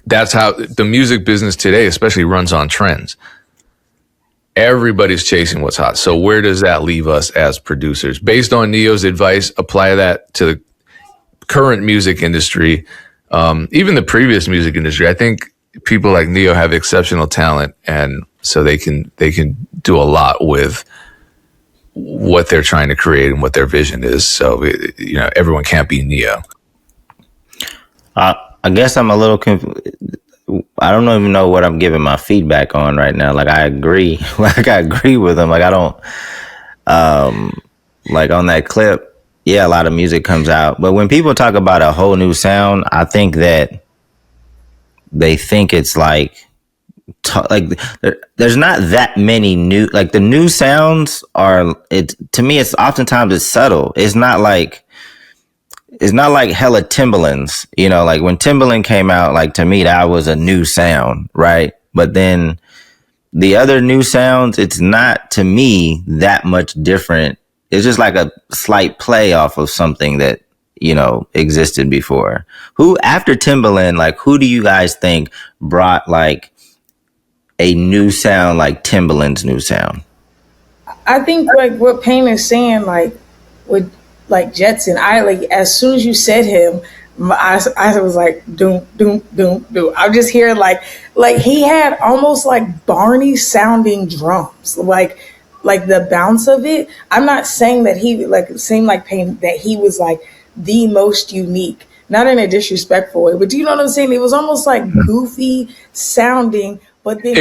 That's how the music business today especially runs on trends. Everybody's chasing what's hot. So where does that leave us as producers? Based on Neyo's advice, apply that to the current music industry, even the previous music industry. I think people like Neyo have exceptional talent, and so they can do a lot with what they're trying to create and what their vision is. So everyone can't be Neyo.
I guess I'm a little I don't even know what I'm giving my feedback on right now. Like, I agree. Like, I agree with him. Like, I don't, like on that clip, yeah, a lot of music comes out. But when people talk about a whole new sound, I think that they think it's like there's not that many new, like the new sounds are, to me, it's oftentimes it's subtle. It's not like hella Timbalands, like when Timbaland came out, like to me, that was a new sound, right? But then the other new sounds, it's not to me that much different. It's just like a slight play off of something that, existed before. Who, after Timbaland, like, who do you guys think brought like a new sound like Timbaland's new sound?
I think like what Payne is saying, like with like Jetson, I like as soon as you said him, I was like doom doom doom doom. I'm just hearing like he had almost like Barney sounding drums, like the bounce of it. I'm not saying that he like seemed like Payne that he was like the most unique, not in a disrespectful way, but do you know what I'm saying? It was almost like goofy sounding, but then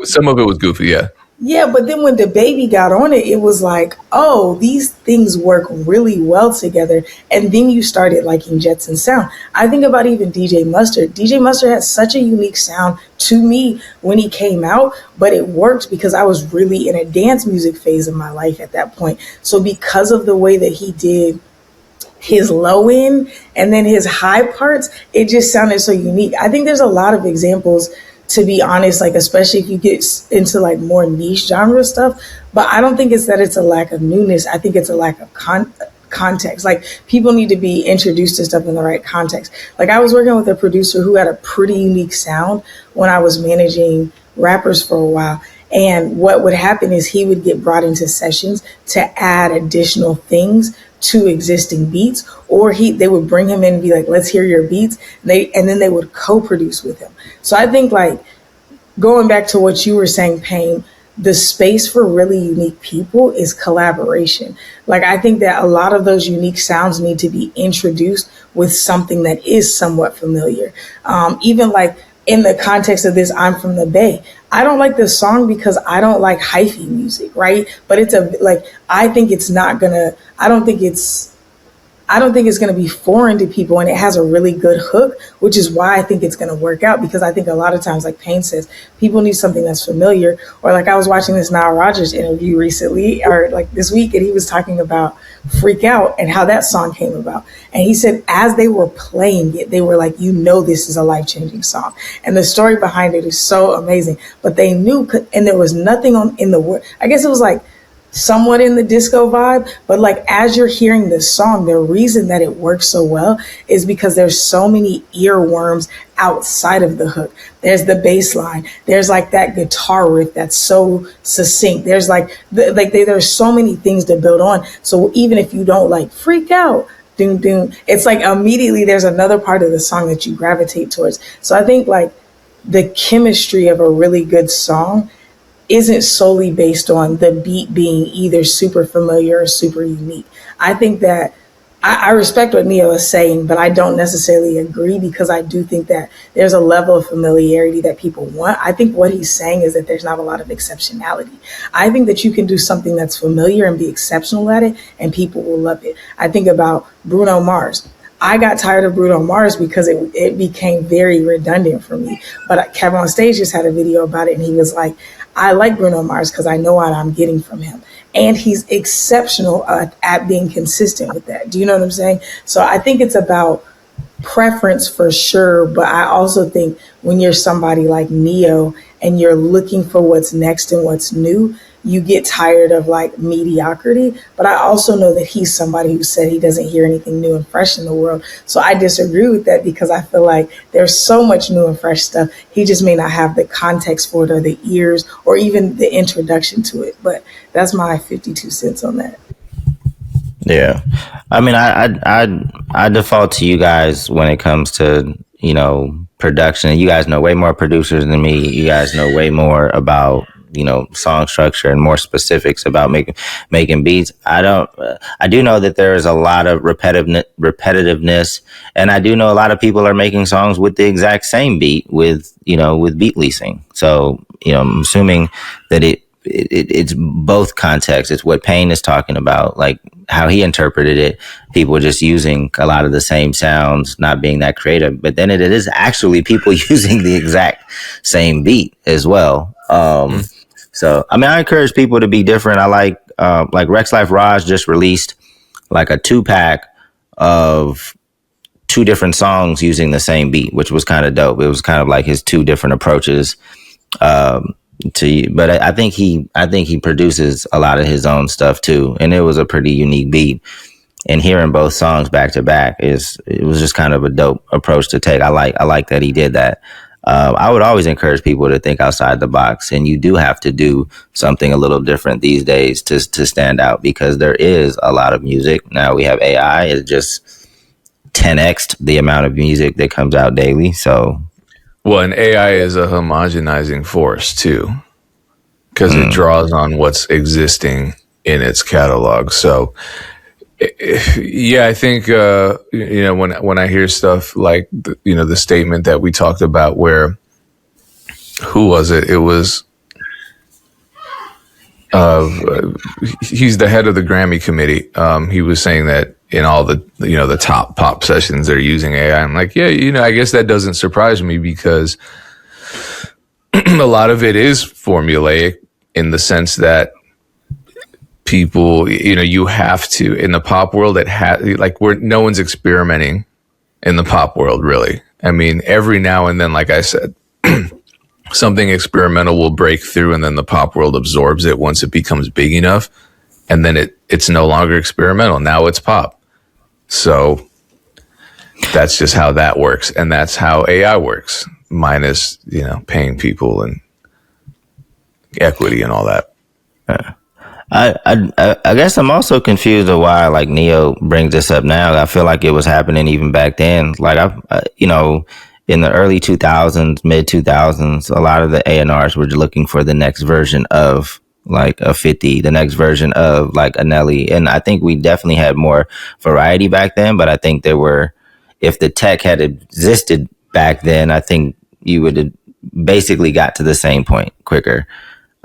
some of it was goofy, yeah.
yeah, but then when the baby got on it, it was like, oh, these things work really well together. And then you started liking Jetson's sound. I think about even DJ Mustard. DJ Mustard had such a unique sound to me when he came out, but it worked because I was really in a dance music phase of my life at that point. So because of the way that he did his low end and then his high parts, it just sounded so unique. I think there's a lot of examples, to be honest, like especially if you get into like more niche genre stuff. But I don't think it's that it's a lack of newness. I think it's a lack of context. Like people need to be introduced to stuff in the right context. Like I was working with a producer who had a pretty unique sound when I was managing rappers for a while. And what would happen is he would get brought into sessions to add additional things to existing beats, or they would bring him in and be like, let's hear your beats. And then they would co-produce with him. So I think like going back to what you were saying, Payne, the space for really unique people is collaboration. Like I think that a lot of those unique sounds need to be introduced with something that is somewhat familiar. Even like in the context of this, I'm from the Bay. I don't like this song because I don't like hyphy music, right? But I think it's not gonna, I don't think it's going to be foreign to people, and it has a really good hook, which is why I think it's going to work out, because I think a lot of times, like Payne says, people need something that's familiar. Or like I was watching this Nile Rodgers interview recently, or like this week, and he was talking about Freak Out and how that song came about. And he said as they were playing it, they were like, this is a life-changing song. And the story behind it is so amazing. But they knew, and there was nothing in the word. I guess it was like somewhat in the disco vibe, but like as you're hearing this song, the reason that it works so well is because there's so many earworms outside of the hook. There's the bass line, there's like that guitar riff that's so succinct, there's there's so many things to build on. So even if you don't like Freak Out, doom doom, it's like immediately there's another part of the song that you gravitate towards. So I think like the chemistry of a really good song isn't solely based on the beat being either super familiar or super unique. I think that I respect what Neyo is saying, but I don't necessarily agree, because I do think that there's a level of familiarity that people want. I think what he's saying is that there's not a lot of exceptionality. I think that you can do something that's familiar and be exceptional at it, and people will love it. I think about Bruno Mars. I got tired of Bruno Mars because it became very redundant for me. But Kevin on Stage just had a video about it, and he was like, I like Bruno Mars because I know what I'm getting from him. And he's exceptional at being consistent with that. Do you know what I'm saying? So I think it's about preference for sure. But I also think when you're somebody like Neyo and you're looking for what's next and what's new, you get tired of like mediocrity. But I also know that he's somebody who said he doesn't hear anything new and fresh in the world. So I disagree with that, because I feel like there's so much new and fresh stuff. He just may not have the context for it, or the ears, or even the introduction to it. But that's my 52 cents on that.
Yeah. I mean, I default to you guys when it comes to, production. You guys know way more producers than me. You guys know way more about, song structure and more specifics about making beats. I do know that there is a lot of repetitiveness, and I do know a lot of people are making songs with the exact same beat with beat leasing. So, I'm assuming that it's both contexts. It's what Payne is talking about, like how he interpreted it, people just using a lot of the same sounds, not being that creative. But then it is actually people using the exact same beat as well. So, I mean, I encourage people to be different. I like Rex Life Raj just released like a 2-pack of 2 different songs using the same beat, which was kind of dope. It was kind of like his 2 different approaches But I think he produces a lot of his own stuff too, and it was a pretty unique beat. And hearing both songs back to back it was just kind of a dope approach to take. I like that he did that. I would always encourage people to think outside the box, and you do have to do something a little different these days to stand out, because there is a lot of music now. We have AI; it just 10x'd the amount of music that comes out daily. So,
well, and AI is a homogenizing force too, because it draws on what's existing in its catalog. So, yeah, I think when I hear stuff like the statement that we talked about, where who was it? It was he's the head of the Grammy committee. He was saying that in all the top pop sessions they're using AI. I'm like, yeah, I guess that doesn't surprise me, because a lot of it is formulaic in the sense that people, you have to, in the pop world, no one's experimenting in the pop world, really. I mean, every now and then, like I said, something experimental will break through, and then the pop world absorbs it once it becomes big enough, and then it's no longer experimental. Now it's pop. So that's just how that works, and that's how AI works, minus paying people and equity and all that.
I guess I'm also confused of why like Neyo brings this up now. I feel like it was happening even back then. Like in the early 2000s, mid 2000s, a lot of the A&Rs were looking for the next version of like a 50, the next version of like a Nelly. And I think we definitely had more variety back then, but I think if the tech had existed back then, I think you would have basically got to the same point quicker.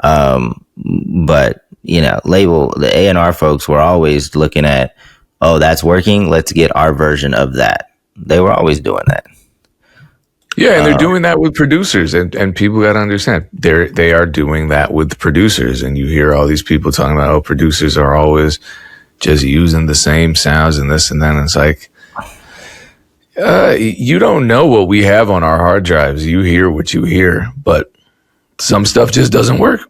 But the A&R folks were always looking at, oh, that's working, let's get our version of that. They were always doing that.
Yeah, and they're doing that with producers, and people got to understand they are doing that with producers. And you hear all these people talking about, oh, producers are always just using the same sounds and this and that. And it's like, you don't know what we have on our hard drives. You hear what you hear, but some stuff just doesn't work.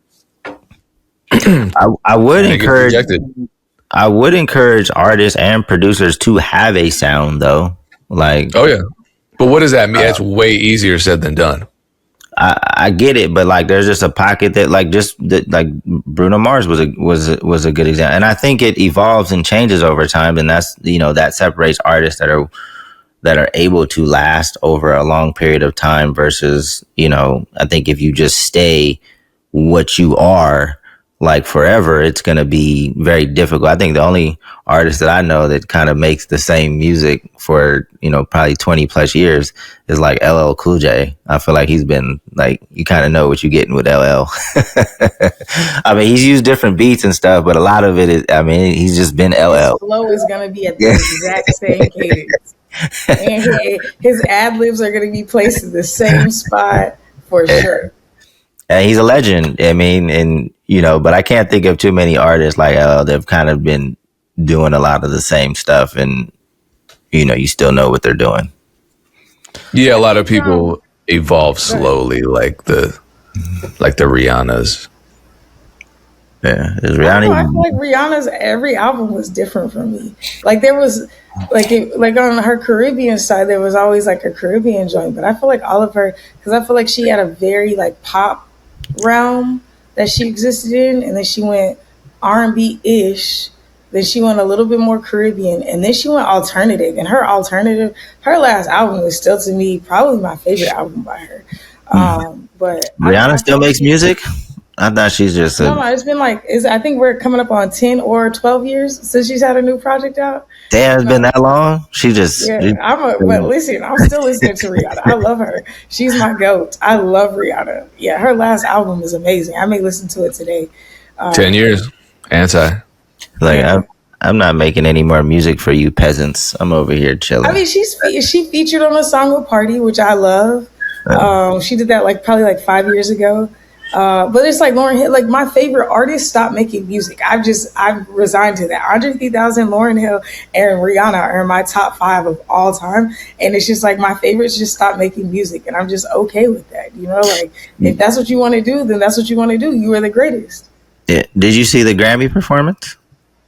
I would encourage artists and producers to have a sound, though. Like,
oh yeah, but what does that mean? It's way easier said than done.
I get it, but like, there's just a pocket that like Bruno Mars was a good example, and I think it evolves and changes over time, and that's that separates artists that are able to last over a long period of time versus I think if you just stay what you are like forever, it's going to be very difficult. I think the only artist that I know that kind of makes the same music for, probably 20 plus years is like LL Cool J. I feel like he's been like, you kind of know what you're getting with LL. I mean, he's used different beats and stuff, but a lot of it is, he's just been LL.
His flow is going to be at the exact same cadence. And his ad-libs are going to be placed in the same spot for sure.
And he's a legend. But I can't think of too many artists like they've kind of been doing a lot of the same stuff, and you still know what they're doing.
Yeah, a lot of people evolve slowly, like the Rihannas.
Yeah, is Rihanna?
I feel like Rihanna's every album was different from me. Like there was like on her Caribbean side, there was always like a Caribbean joint, but I feel like all of her, because I feel like she had a very like pop realm that she existed in, and then she went R&B ish, then she went a little bit more Caribbean, and then she went alternative. And her last album is still to me probably my favorite album by her. But
Rihanna still makes music. I thought she's just
no. It's been I think we're coming up on 10 or 12 years since she's had a new project out.
Damn, it's been that long. She just
but listen, I'm still listening to Rihanna. I love her. She's my goat. I love Rihanna. Yeah, her last album is amazing. I may listen to it today.
10 years, anti.
Like I'm not making any more music for you peasants. I'm over here chilling.
I mean, she featured on a song with Party, which I love. She did that probably 5 years ago. But it's like Lauryn Hill, like my favorite artists stopped making music. I've resigned to that. Andre 3000, Lauryn Hill, and Rihanna are my top 5 of all time. And it's just like my favorites just stopped making music. And I'm just okay with that. You know, like if that's what you want to do, then that's what you want to do. You are the greatest.
Yeah. Did you see the Grammy performance?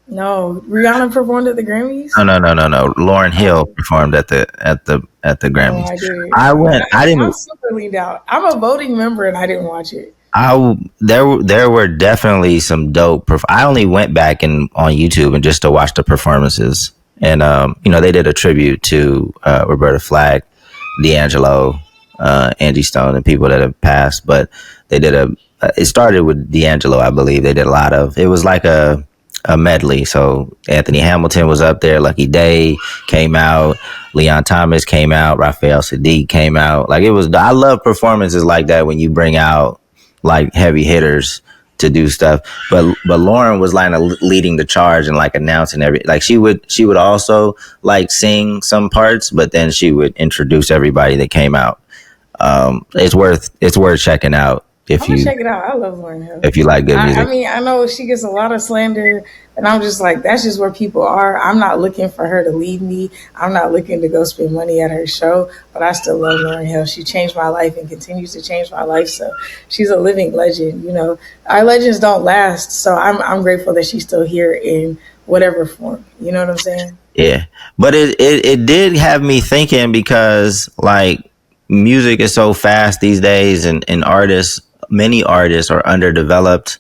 No, Rihanna performed at the Grammys.
No. Lauryn Hill performed at the Grammys.
No, I didn't.
I went. I didn't.
I'm super leaned out. I'm a voting member, and I didn't watch it.
There were definitely some dope. I only went back on YouTube and just to watch the performances, and they did a tribute to Roberta Flack, D'Angelo, Angie Stone, and people that have passed. But they did it started with D'Angelo, I believe. They did a lot of. It was like a medley. So Anthony Hamilton was up there. Lucky Day came out. Leon Thomas came out. Raphael Sadiq came out. Like it was. I love performances like that when you bring out like heavy hitters to do stuff. But Lauren was like leading the charge and like announcing like she would also like sing some parts, but then she would introduce everybody that came out. It's worth checking out.
I'm gonna check it out. I love Lauryn Hill.
If you like good music.
I mean, I know she gets a lot of slander, and I'm just like, that's just where people are. I'm not looking for her to lead me. I'm not looking to go spend money at her show, but I still love Lauryn Hill. She changed my life and continues to change my life. So she's a living legend. You know, our legends don't last. So I'm grateful that she's still here in whatever form. You know what I'm saying?
Yeah, but it did have me thinking because like music is so fast these days, and many artists are underdeveloped.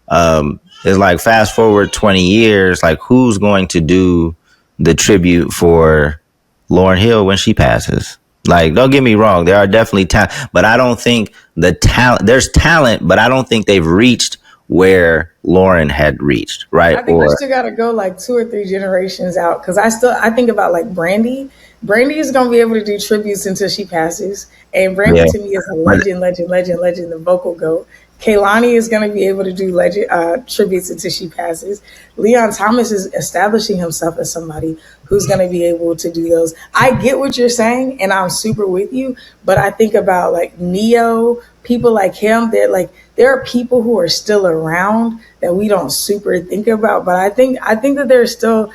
It's like fast forward 20 years, like who's going to do the tribute for Lauryn Hill when she passes? Like, don't get me wrong, there are definitely talent, but I don't think there's talent, but I don't think they've reached where Lauryn had reached, right?
I think we still got to go like 2 or 3 generations out, because I think about like Brandy. Brandy is going to be able to do tributes until she passes. And Brandy to me is a legend, the vocal goat. Kehlani is going to be able to do tributes until she passes. Leon Thomas is establishing himself as somebody who's going to be able to do those. I get what you're saying, and I'm super with you. But I think about like Neyo, people like him. There are people who are still around that we don't super think about. But I think that there's still.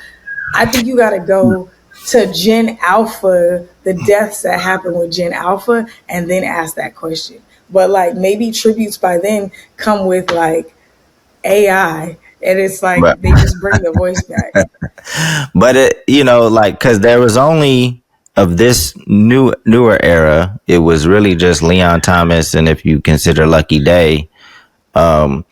I think you got to go to Gen Alpha, the deaths that happened with Gen Alpha, and then ask that question. But like maybe tributes by then come with like AI, and it's like they just bring the voice back.
But because there was only of this newer era, it was really just Leon Thomas, and if you consider Lucky Day. But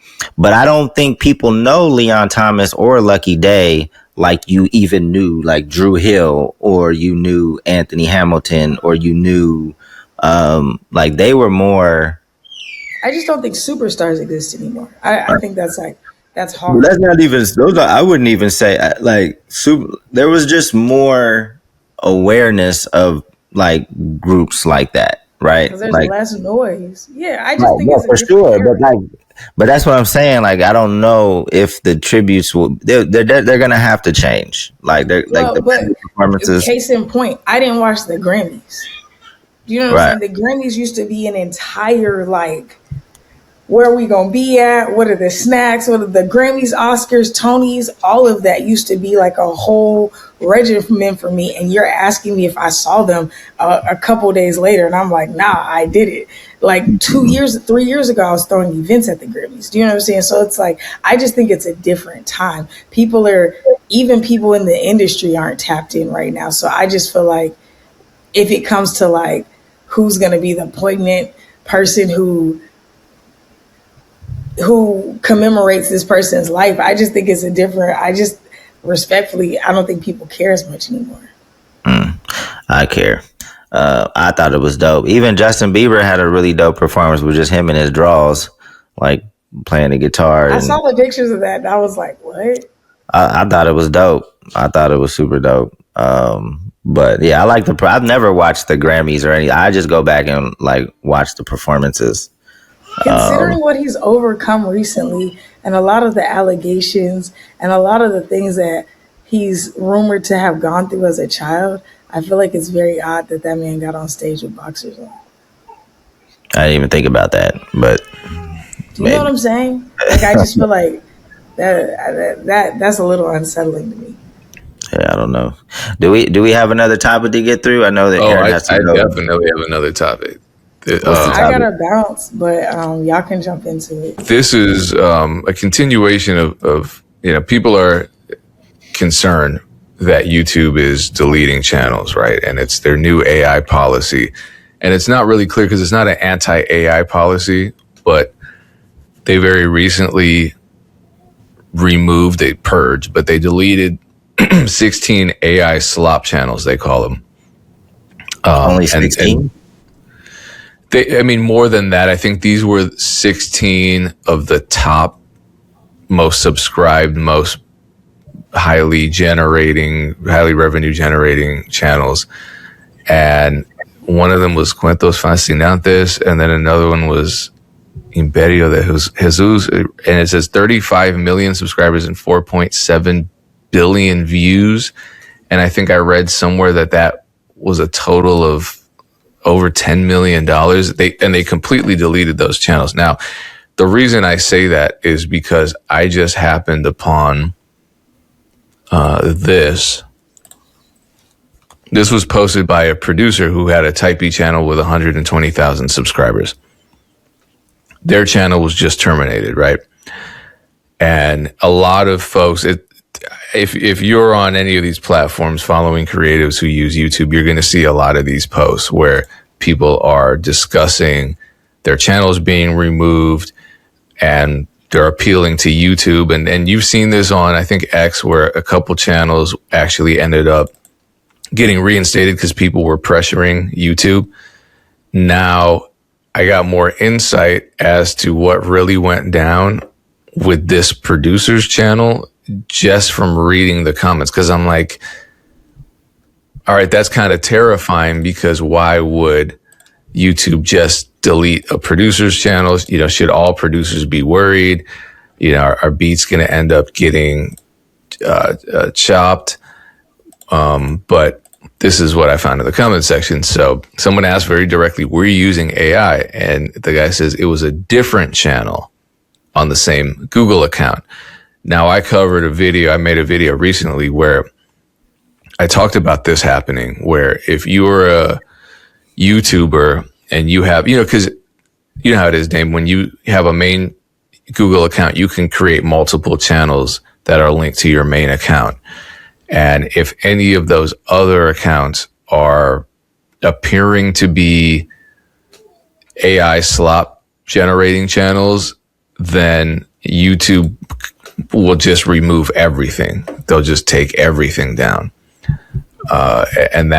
I don't think people know Leon Thomas or Lucky Day like you even knew like Drew Hill, or you knew Anthony Hamilton, or you knew like they were more.
I just don't think superstars exist anymore. I think that's hard.
Well, that's not even those. I wouldn't even say like super. There was just more awareness of like groups like that, right?
Because there's
like,
less noise. Yeah, I just think it's
for sure. But that's what I'm saying. Like, I don't know if the tributes will. They're gonna have to change. Like, the performances.
Case in point, I didn't watch the Grammys. You know what I'm saying? The Grammys used to be an entire like, where are we gonna be at? What are the snacks? What are the Grammys, Oscars, Tonys? All of that used to be like a whole regimen for me. And you're asking me if I saw them a couple days later, and I'm like, nah, I did it. Like 3 years ago, I was throwing events at the Grammys. Do you know what I'm saying? So it's like, I just think it's a different time. Even people in the industry aren't tapped in right now. So I just feel like if it comes to like, who's going to be the poignant person who commemorates this person's life, I just think it's respectfully, I don't think people care as much anymore.
I care. I thought it was dope. Even Justin Bieber had a really dope performance with just him and his draws, like playing the guitar.
I saw the pictures of that, and I was like, what?
I thought it was dope. I thought it was super dope. But yeah, I like I've never watched the Grammys or anything. I just go back and like watch the performances.
Considering what he's overcome recently, and a lot of the allegations and a lot of the things that he's rumored to have gone through as a child, I feel like it's very odd that man got on stage with boxers on.
I didn't even think about that, but
Do you know what I'm saying? Like, I just feel like that's a little unsettling to me.
Yeah, I don't know. Do we have another topic to get through? I know that Erinn has to
I
go.
definitely have another topic.
What's the
I
topic?
gotta bounce, but y'all can jump into it.
This is a continuation of people are concerned that YouTube is deleting channels, right? And it's their new AI policy. And it's not really clear because it's not an anti-AI policy, but they very recently they purged, but they deleted 16 AI slop channels, they call them.
Only 16?
More than that. I think these were 16 of the top most subscribed, most highly revenue generating channels. And one of them was Cuentos Fascinantes, and then another one was Imperio de Jesus, and it says 35 million subscribers and 4.7 billion views. And I think I read somewhere that was a total of over $10 million. They completely deleted those channels. Now, the reason I say that is because I just happened upon this. This was posted by a producer who had a Type E channel with 120,000 subscribers. Their channel was just terminated, right? And a lot of folks, if you're on any of these platforms following creatives who use YouTube, you're going to see a lot of these posts where people are discussing their channels being removed and they're appealing to YouTube. And you've seen this on, I think, X, where a couple channels actually ended up getting reinstated because people were pressuring YouTube. Now, I got more insight as to what really went down with this producer's channel just from reading the comments. Because I'm like, all right, that's kind of terrifying, because why would YouTube just delete a producer's channel? Should all producers be worried? Our beat's going to end up getting chopped. But this is what I found in the comment section. So someone asked very directly, were you using AI? And the guy says it was a different channel on the same Google account. Now, I made a video recently where I talked about this happening, where if you're a YouTuber and you have, because you know how it is, Dame, when you have a main Google account, you can create multiple channels that are linked to your main account. And if any of those other accounts are appearing to be AI slop generating channels, then YouTube will just remove everything. They'll just take everything down. And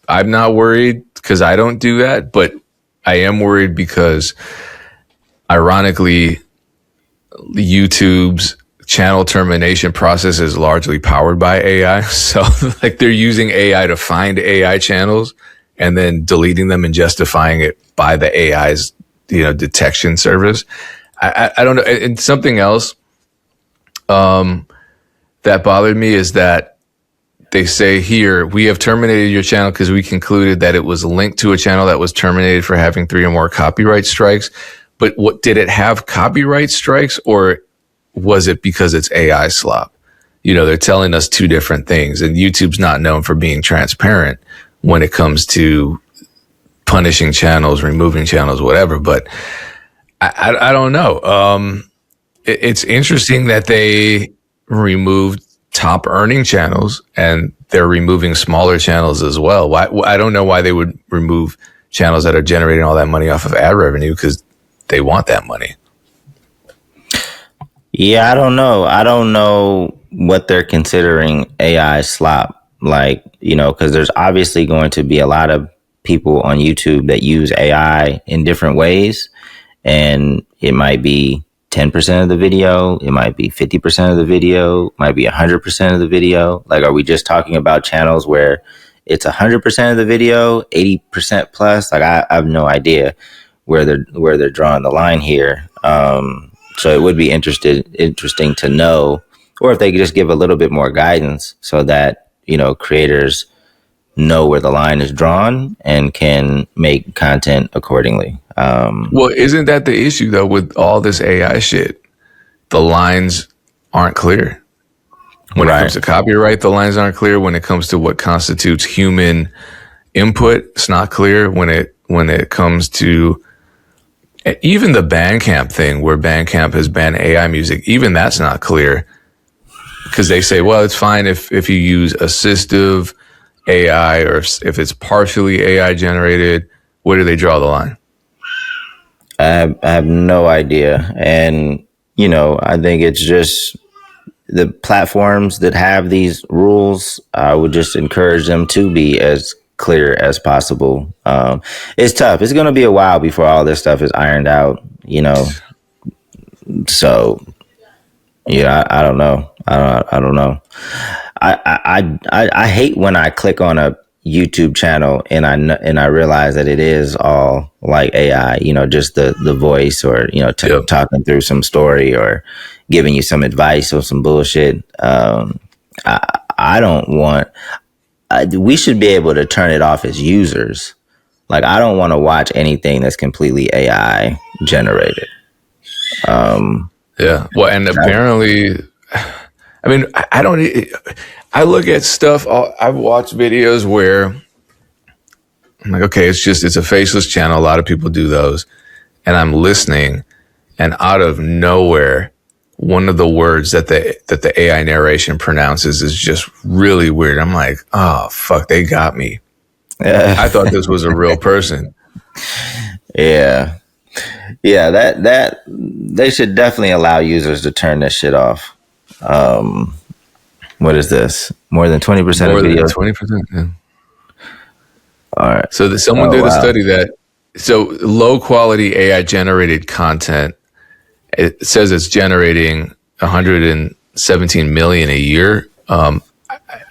I'm not worried because I don't do that, but I am worried because ironically, YouTube's channel termination process is largely powered by AI. So like they're using AI to find AI channels and then deleting them and justifying it by the AI's, detection service. I don't know. And something else that bothered me is that they say here, we have terminated your channel because we concluded that it was linked to a channel that was terminated for having 3 or more copyright strikes. But did it have copyright strikes, or was it because it's AI slop? They're telling us two different things, and YouTube's not known for being transparent when it comes to punishing channels, removing channels, whatever. But I don't know. It's interesting that they removed top earning channels and they're removing smaller channels as well. I don't know why they would remove channels that are generating all that money off of ad revenue, because they want that money.
Yeah, I don't know. I don't know what they're considering AI slop. Because there's obviously going to be a lot of people on YouTube that use AI in different ways. And it might be 10% of the video. It might be 50% of the video. It might be 100% of the video. Like, are we just talking about channels where it's 100% of the video, 80% plus? Like, I have no idea where they're drawing the line here. So it would be interesting to know, or if they could just give a little bit more guidance so that, creators know where the line is drawn and can make content accordingly.
Well, isn't that the issue though with all this AI shit? The lines aren't clear. When it comes to copyright, the lines aren't clear. When it comes to what constitutes human input, it's not clear. When it comes to even the Bandcamp thing, where Bandcamp has banned AI music, even that's not clear, because they say, well, it's fine if you use assistive AI or if it's partially AI generated. Where do they draw the line?
I have no idea. And, I think it's just the platforms that have these rules, I would just encourage them to be as clear as possible. It's tough. It's going to be a while before all this stuff is ironed out, So, I don't know. I don't know. I hate when I click on a YouTube channel and I realize that it is all like AI, just the voice or, talking through some story or giving you some advice or some bullshit. I don't want, we should be able to turn it off as users. Like, I don't want to watch anything that's completely AI generated.
Yeah. Well, and apparently, I mean, I look at stuff. I've watched videos where I'm like, okay, it's a faceless channel. A lot of people do those. And I'm listening, and out of nowhere, one of the words that the AI narration pronounces is just really weird. I'm like, oh, fuck, they got me. I thought this was a real person.
Yeah. Yeah, that they should definitely allow users to turn this shit off. What is this? More than 20% of videos.
20%. Yeah.
All right.
So someone did a study so low quality AI generated content, it says it's generating 117 million a year, and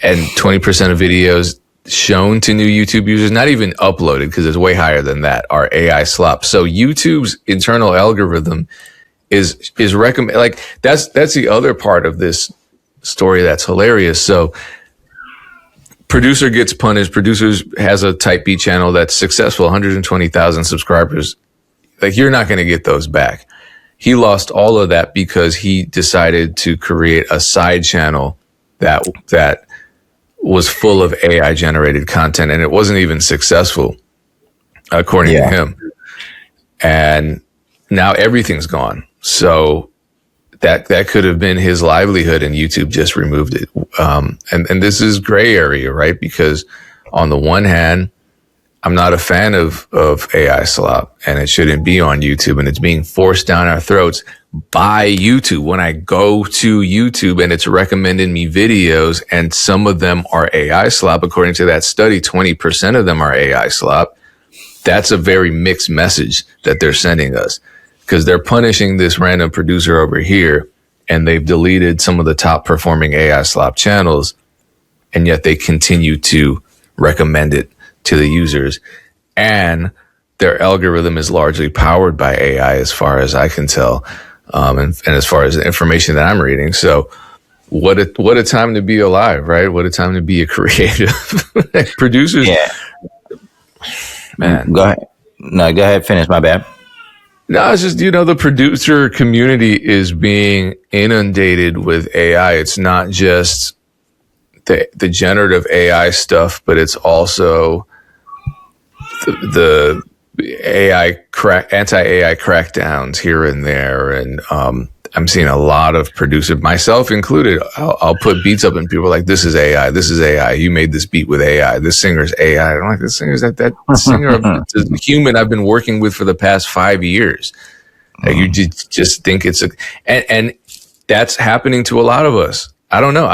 20% of videos shown to new YouTube users, not even uploaded because it's way higher than that, are AI slop. So YouTube's internal algorithm is recommend, like that's the other part of this story that's hilarious. So producer gets punished. Producers has a type B channel that's successful, 120,000 subscribers. Like, you're not going to get those back. He lost all of that because he decided to create a side channel that was full of AI generated content, and it wasn't even successful according to him. And now everything's gone. So that could have been his livelihood, and YouTube just removed it. And this is gray area, right? Because on the one hand, I'm not a fan of AI slop, and it shouldn't be on YouTube, and it's being forced down our throats by YouTube. When I go to YouTube and it's recommending me videos, and some of them are AI slop, according to that study, 20% of them are AI slop. That's a very mixed message that they're sending us, because they're punishing this random producer over here, and they've deleted some of the top performing AI slop channels, and yet they continue to recommend it to the users. And their algorithm is largely powered by AI, as far as I can tell, and as far as the information that I'm reading. So what a time to be alive, right? What a time to be a creative producers.
Yeah.
Man.
Go ahead. No, go ahead. Finish. My bad.
No, it's just, the producer community is being inundated with AI. It's not just the generative AI stuff, but it's also the AI anti-AI crackdowns here and there. And I'm seeing a lot of producers, myself included. I'll put beats up and people are like, this is AI. This is AI. You made this beat with AI. This singer's AI. I'm like, this singer's that singer, is a human I've been working with for the past 5 years. Like, you just think it's and that's happening to a lot of us. I don't know.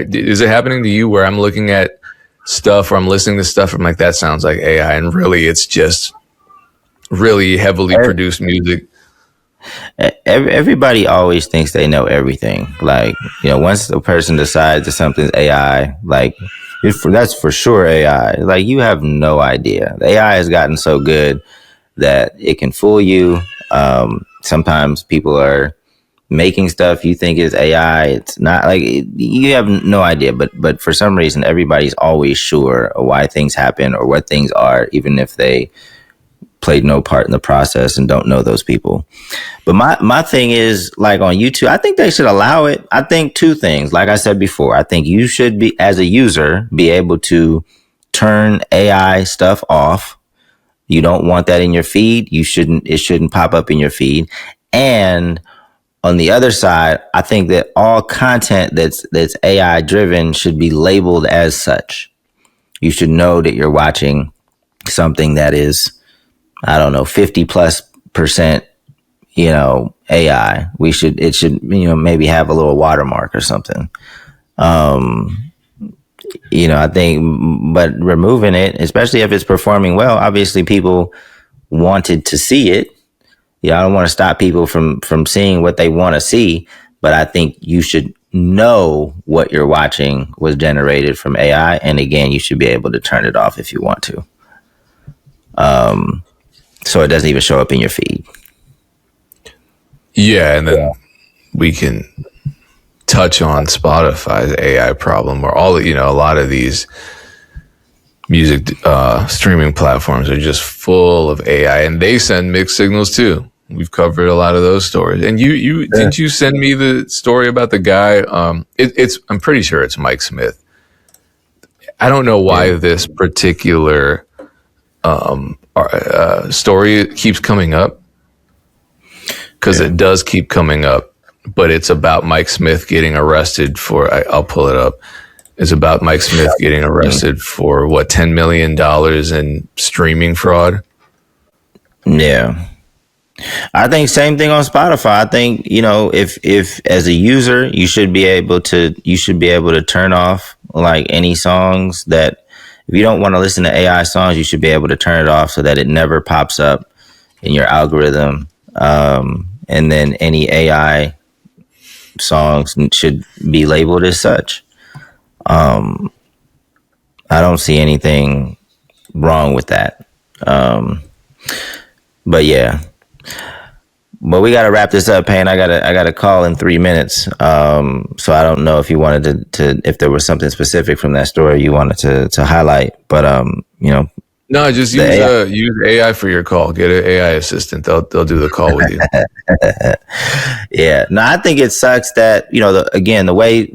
Is it happening to you where I'm looking at stuff or I'm listening to stuff, I'm like, that sounds like AI, and really it's just really heavily produced music?
Everybody always thinks they know everything. Like, once a person decides that something's AI, like, that's for sure AI. Like, you have no idea. The AI has gotten so good that it can fool you. Sometimes people are making stuff you think is AI. It's not like you have no idea, but for some reason everybody's always sure of why things happen or what things are, even if they played no part in the process and don't know those people. But my thing is, like, on YouTube, I think they should allow it. I think two things. Like I said before, I think you should be, as a user, be able to turn AI stuff off. You don't want that in your feed. It shouldn't pop up in your feed. And on the other side, I think that all content that's AI driven should be labeled as such. You should know that you're watching something that is, I don't know, 50+%, AI. It should, maybe have a little watermark or something. I think, but removing it, especially if it's performing well, obviously people wanted to see it. I don't want to stop people from seeing what they want to see, but I think you should know what you're watching was generated from AI. And again, you should be able to turn it off if you want to. So it doesn't even show up in your feed.
Yeah, and then we can touch on Spotify's AI problem, where a lot of these music streaming platforms are just full of AI, and they send mixed signals too. We've covered a lot of those stories. And didn't you send me the story about the guy? I'm pretty sure it's Mike Smith. I don't know why this particular story keeps coming up, because it does keep coming up, but it's about Mike Smith getting arrested for, I'll pull it up. It's about Mike Smith getting arrested for $10 million in streaming fraud.
Yeah. I think same thing on Spotify. I think, if as a user, you should be able to turn off like any songs that, if you don't want to listen to AI songs, you should be able to turn it off so that it never pops up in your algorithm. And then any AI songs should be labeled as such. I don't see anything wrong with that. But yeah. But we got to wrap this up, Payne. I got a call in 3 minutes. So I don't know if you wanted to if there was something specific from that story you wanted to highlight. But
no, just use AI for your call. Get an AI assistant. They'll do the call with you.
Yeah. No, I think it sucks that the way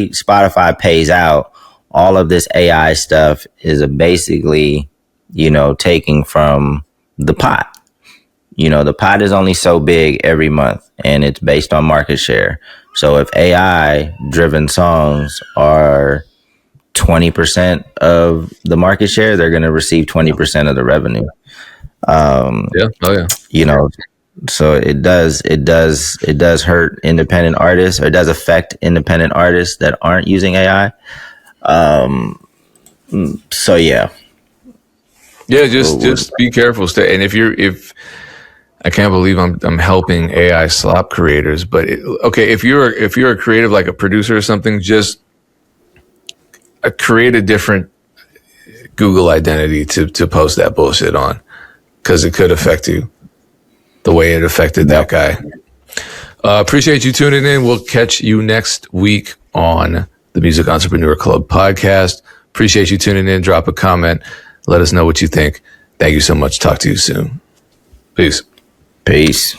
Spotify pays out, all of this AI stuff is basically taking from the pot. The pot is only so big every month, and it's based on market share. So if AI driven songs are 20% of the market share, they're going to receive 20% of the revenue. So it does hurt independent artists, or it does affect independent artists that aren't using AI. So yeah.
Yeah, just be careful. Stay. And if I can't believe I'm helping AI slop creators, but if you're a creative, like a producer or something, just create a different Google identity to post that bullshit on, because it could affect you the way it affected that guy. Appreciate you tuning in. We'll catch you next week on the Music Entrepreneur Club podcast. Appreciate you tuning in. Drop a comment. Let us know what you think. Thank you so much. Talk to you soon. Peace.
Peace.